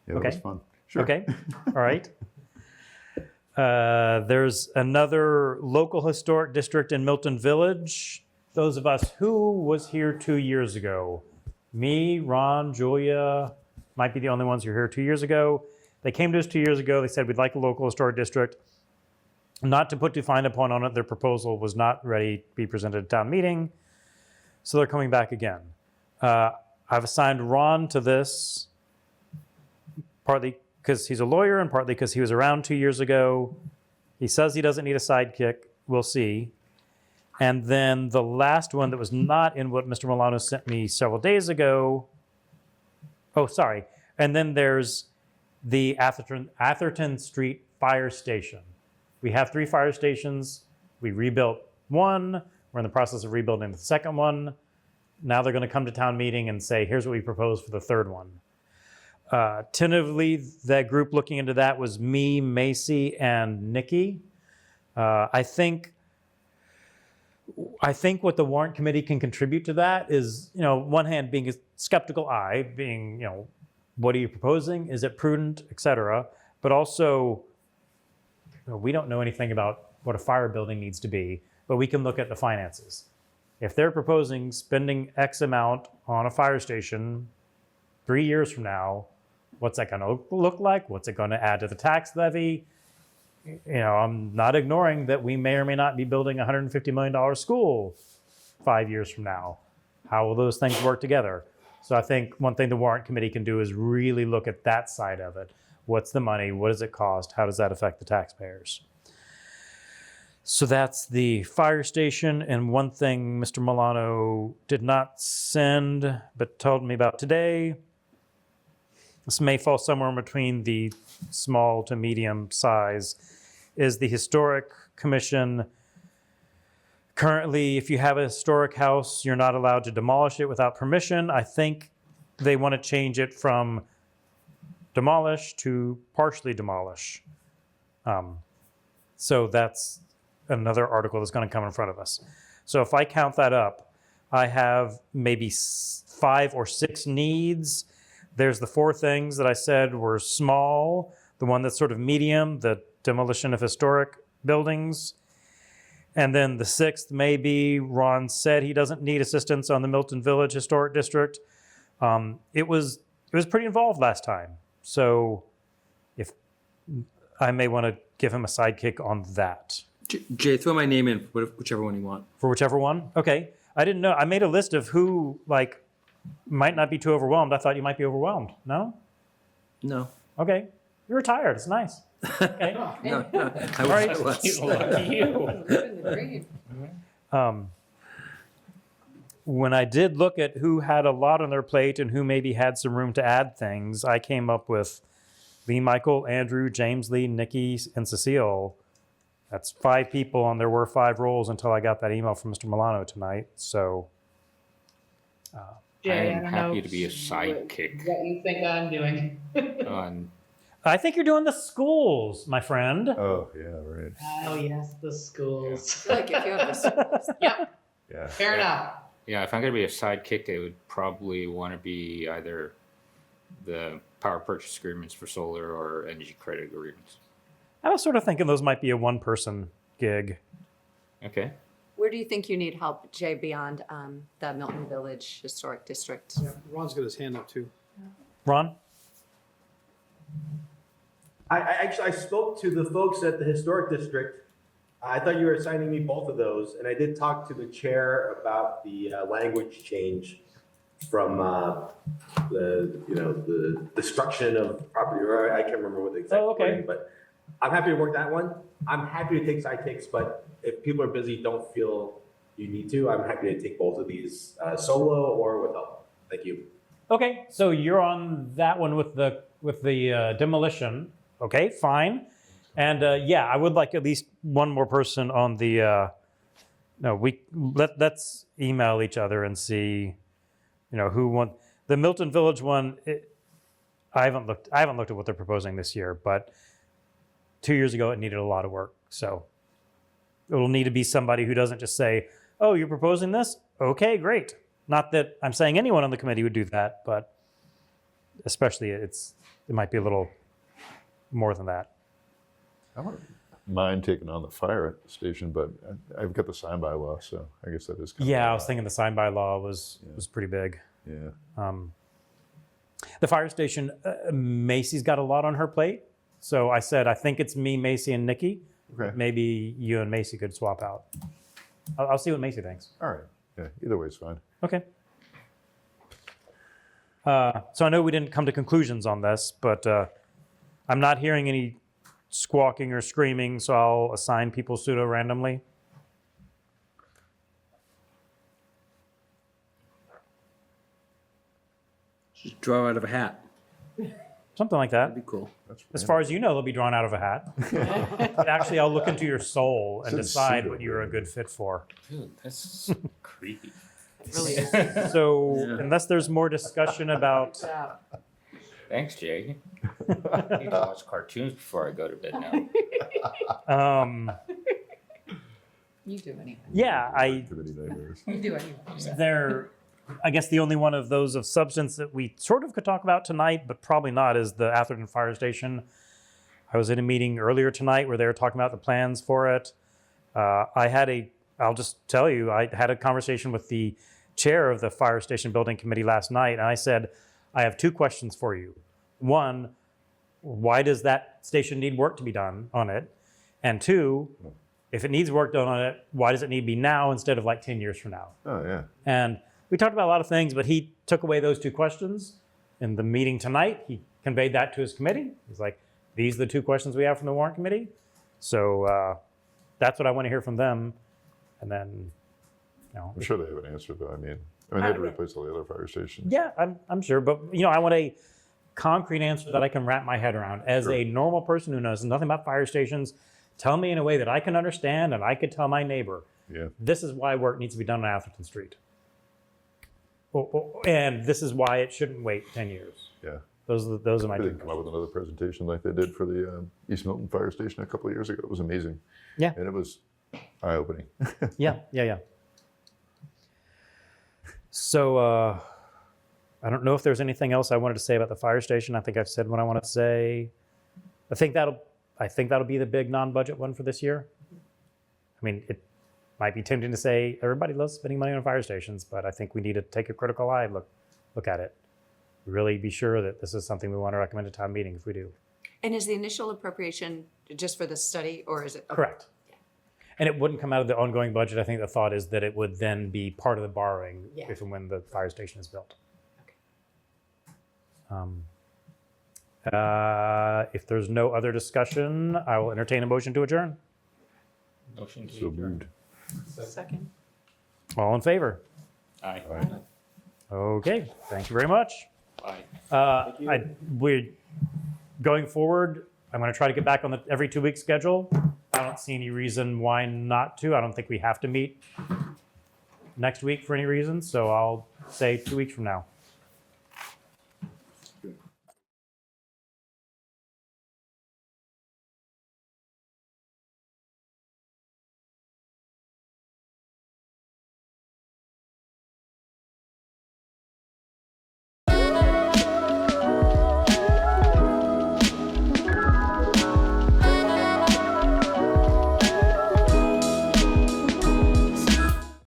that was
Okay.
fun. Sure.
Okay, all right. There's another local historic district in Milton Village. Those of us who was here 2 years ago. Me, Ron, Julia, might be the only ones who were here 2 years ago. They came to us 2 years ago. They said, we'd like a local historic district. Not to put too fine a point on it, their proposal was not ready to be presented at town meeting. So they're coming back again. I've assigned Ron to this, partly because he's a lawyer and partly because he was around 2 years ago. He says he doesn't need a sidekick. We'll see. And then the last one that was not in what Mr. Milano sent me several days ago. Oh, sorry. And then there's the Atherton Street Fire Station. We have 3 fire stations. We rebuilt one. We're in the process of rebuilding the second one. Now they're going to come to town meeting and say, here's what we propose for the third one. Tentatively, that group looking into that was me, Macy, and Nikki. I think I think what the warrant committee can contribute to that is, one hand being a skeptical eye, being, what are you proposing? Is it prudent, et cetera? But also, we don't know anything about what a fire building needs to be, but we can look at the finances. If they're proposing spending X amount on a fire station 3 years from now, what's that going to look like? What's it going to add to the tax levy? I'm not ignoring that we may or may not be building a $150 million school 5 years from now. How will those things work together? So I think one thing the warrant committee can do is really look at that side of it. What's the money? What does it cost? How does that affect the taxpayers? So that's the fire station. And one thing Mr. Milano did not send, but told me about today, this may fall somewhere in between the small to medium size, is the Historic Commission. Currently, if you have a historic house, you're not allowed to demolish it without permission. I think they want to change it from demolish to partially demolish. So that's another article that's going to come in front of us. So if I count that up, I have maybe 5 or 6 needs. There's the 4 things that I said were small, the one that's sort of medium, the demolition of historic buildings. And then the 6th may be, Ron said he doesn't need assistance on the Milton Village Historic District. It was pretty involved last time. So if I may want to give him a sidekick on that.
Jay, throw my name in, whichever one you want.
For whichever one? Okay. I didn't know. I made a list of who, might not be too overwhelmed. I thought you might be overwhelmed. No?
No.
Okay. You're retired. It's nice. Okay.
No. I
All right.
wish I was.
When I did look at who had a lot on their plate and who maybe had some room to add things, I came up with Lee, Michael, Andrew, James Lee, Nikki, and Cecile. That's 5 people, and there were 5 roles until I got that email from Mr. Milano tonight. So
I am happy to be a sidekick
What you think I'm doing?
on.
I think you're doing the schools, my friend.
Oh, yeah, right.
Oh yes, the schools.
Like if you have the schools.
Yep,
Yeah.
fair enough.
Yeah, if I'm going to be a sidekick, it would probably want to be either the power purchase agreements for solar or energy credit agreements.
I was sort of thinking those might be a one-person gig.
Okay.
Where do you think you need help, Jay, beyond the Milton Village Historic District?
Yeah, Ron's got his hand up too.
Ron?
I spoke to the folks at the Historic District. I thought you were assigning me both of those, and I did talk to the chair about the language change from the destruction of property. Or I can't remember what the exact wording, but I'm happy to work that one. I'm happy to take sidekicks, but if people are busy, don't feel you need to. I'm happy to take both of these solo or with help. Thank you.
Okay, so you're on that one with the demolition. Okay, fine. And I would like at least one more person on the. Let's email each other and see, who won the Milton Village one. I haven't looked at what they're proposing this year, but 2 years ago it needed a lot of work. So it'll need to be somebody who doesn't just say, "Oh, you're proposing this? Okay, great." Not that I'm saying anyone on the committee would do that, but especially it might be a little more than that.
I wouldn't mind taking on the fire station, but I've got the sign by law, so I guess that is kind of.
I was thinking the sign by law was pretty big.
Yeah.
The fire station, Macy's got a lot on her plate. So I said, I think it's me, Macy, and Nikki.
Okay.
Maybe you and Macy could swap out. I'll see what Macy thinks.
All right. Yeah. Either way is fine.
Okay. So I know we didn't come to conclusions on this, but I'm not hearing any squawking or screaming, so I'll assign people pseudo randomly.
Just draw out of a hat.
Something like that.
That'd be cool.
As far as you know, they'll be drawn out of a hat. But actually, I'll look into your soul and
Sounds
decide
pseudo,
what you're a good fit for.
Dude, that's creepy.
Really is.
So
Yeah.
unless there's more discussion about,
Thanks, Jay. I need to watch cartoons before I go to bed now.
You do anyway.
Yeah,
Activity nightmares.
You do anyway.
There, I guess the only one of those of substance that we sort of could talk about tonight, but probably not, is the Atherton Fire Station. I was in a meeting earlier tonight where they were talking about the plans for it. I'll just tell you, I had a conversation with the chair of the Fire Station Building Committee last night, and I said, I have two questions for you. One, why does that station need work to be done on it? And two, if it needs work done on it, why does it need to be now instead of like 10 years from now?
Oh, yeah.
And we talked about a lot of things, but he took away those two questions. In the meeting tonight, he conveyed that to his committee. He's like, these are the two questions we have from the Warrant Committee. So that's what I want to hear from them. And then,
I'm sure they have an answer, though. I mean, they had to replace all the other fire stations.
yeah, I'm sure. But, I want a concrete answer that I can wrap my head around. As a normal person who knows nothing about fire stations, tell me in a way that I can understand and I could tell my neighbor,
Yeah.
this is why work needs to be done on Atherton Street. And this is why it shouldn't wait 10 years.
Yeah.
Those are my
They
two
didn't come up
questions.
with another presentation like they did for the East Milton Fire Station a couple of years ago. It was amazing.
Yeah.
And it was eye-opening.
Yeah. So I don't know if there's anything else I wanted to say about the fire station. I think I've said what I want to say. I think that'll be the big non-budget one for this year. I mean, it might be tempting to say everybody loves spending money on fire stations, but I think we need to take a critical eye look at it. Really be sure that this is something we want to recommend at town meeting if we do.
And is the initial appropriation just for the study, or is it? Okay.
Correct. And it wouldn't come out of the ongoing budget. I think the thought is that it would then be part of the borrowing
Yeah.
if and when the fire station is built. If there's no other discussion, I will entertain a motion to adjourn.
Motion to
So
adjourn.
moved.
Second.
All in favor?
Aye.
All right.
Okay, thank you very much.
Aye.
We're going forward. I'm going to try to get back on the every 2 week schedule. I don't see any reason why not to. I don't think we have to meet next week for any reason. So I'll say 2 weeks from now.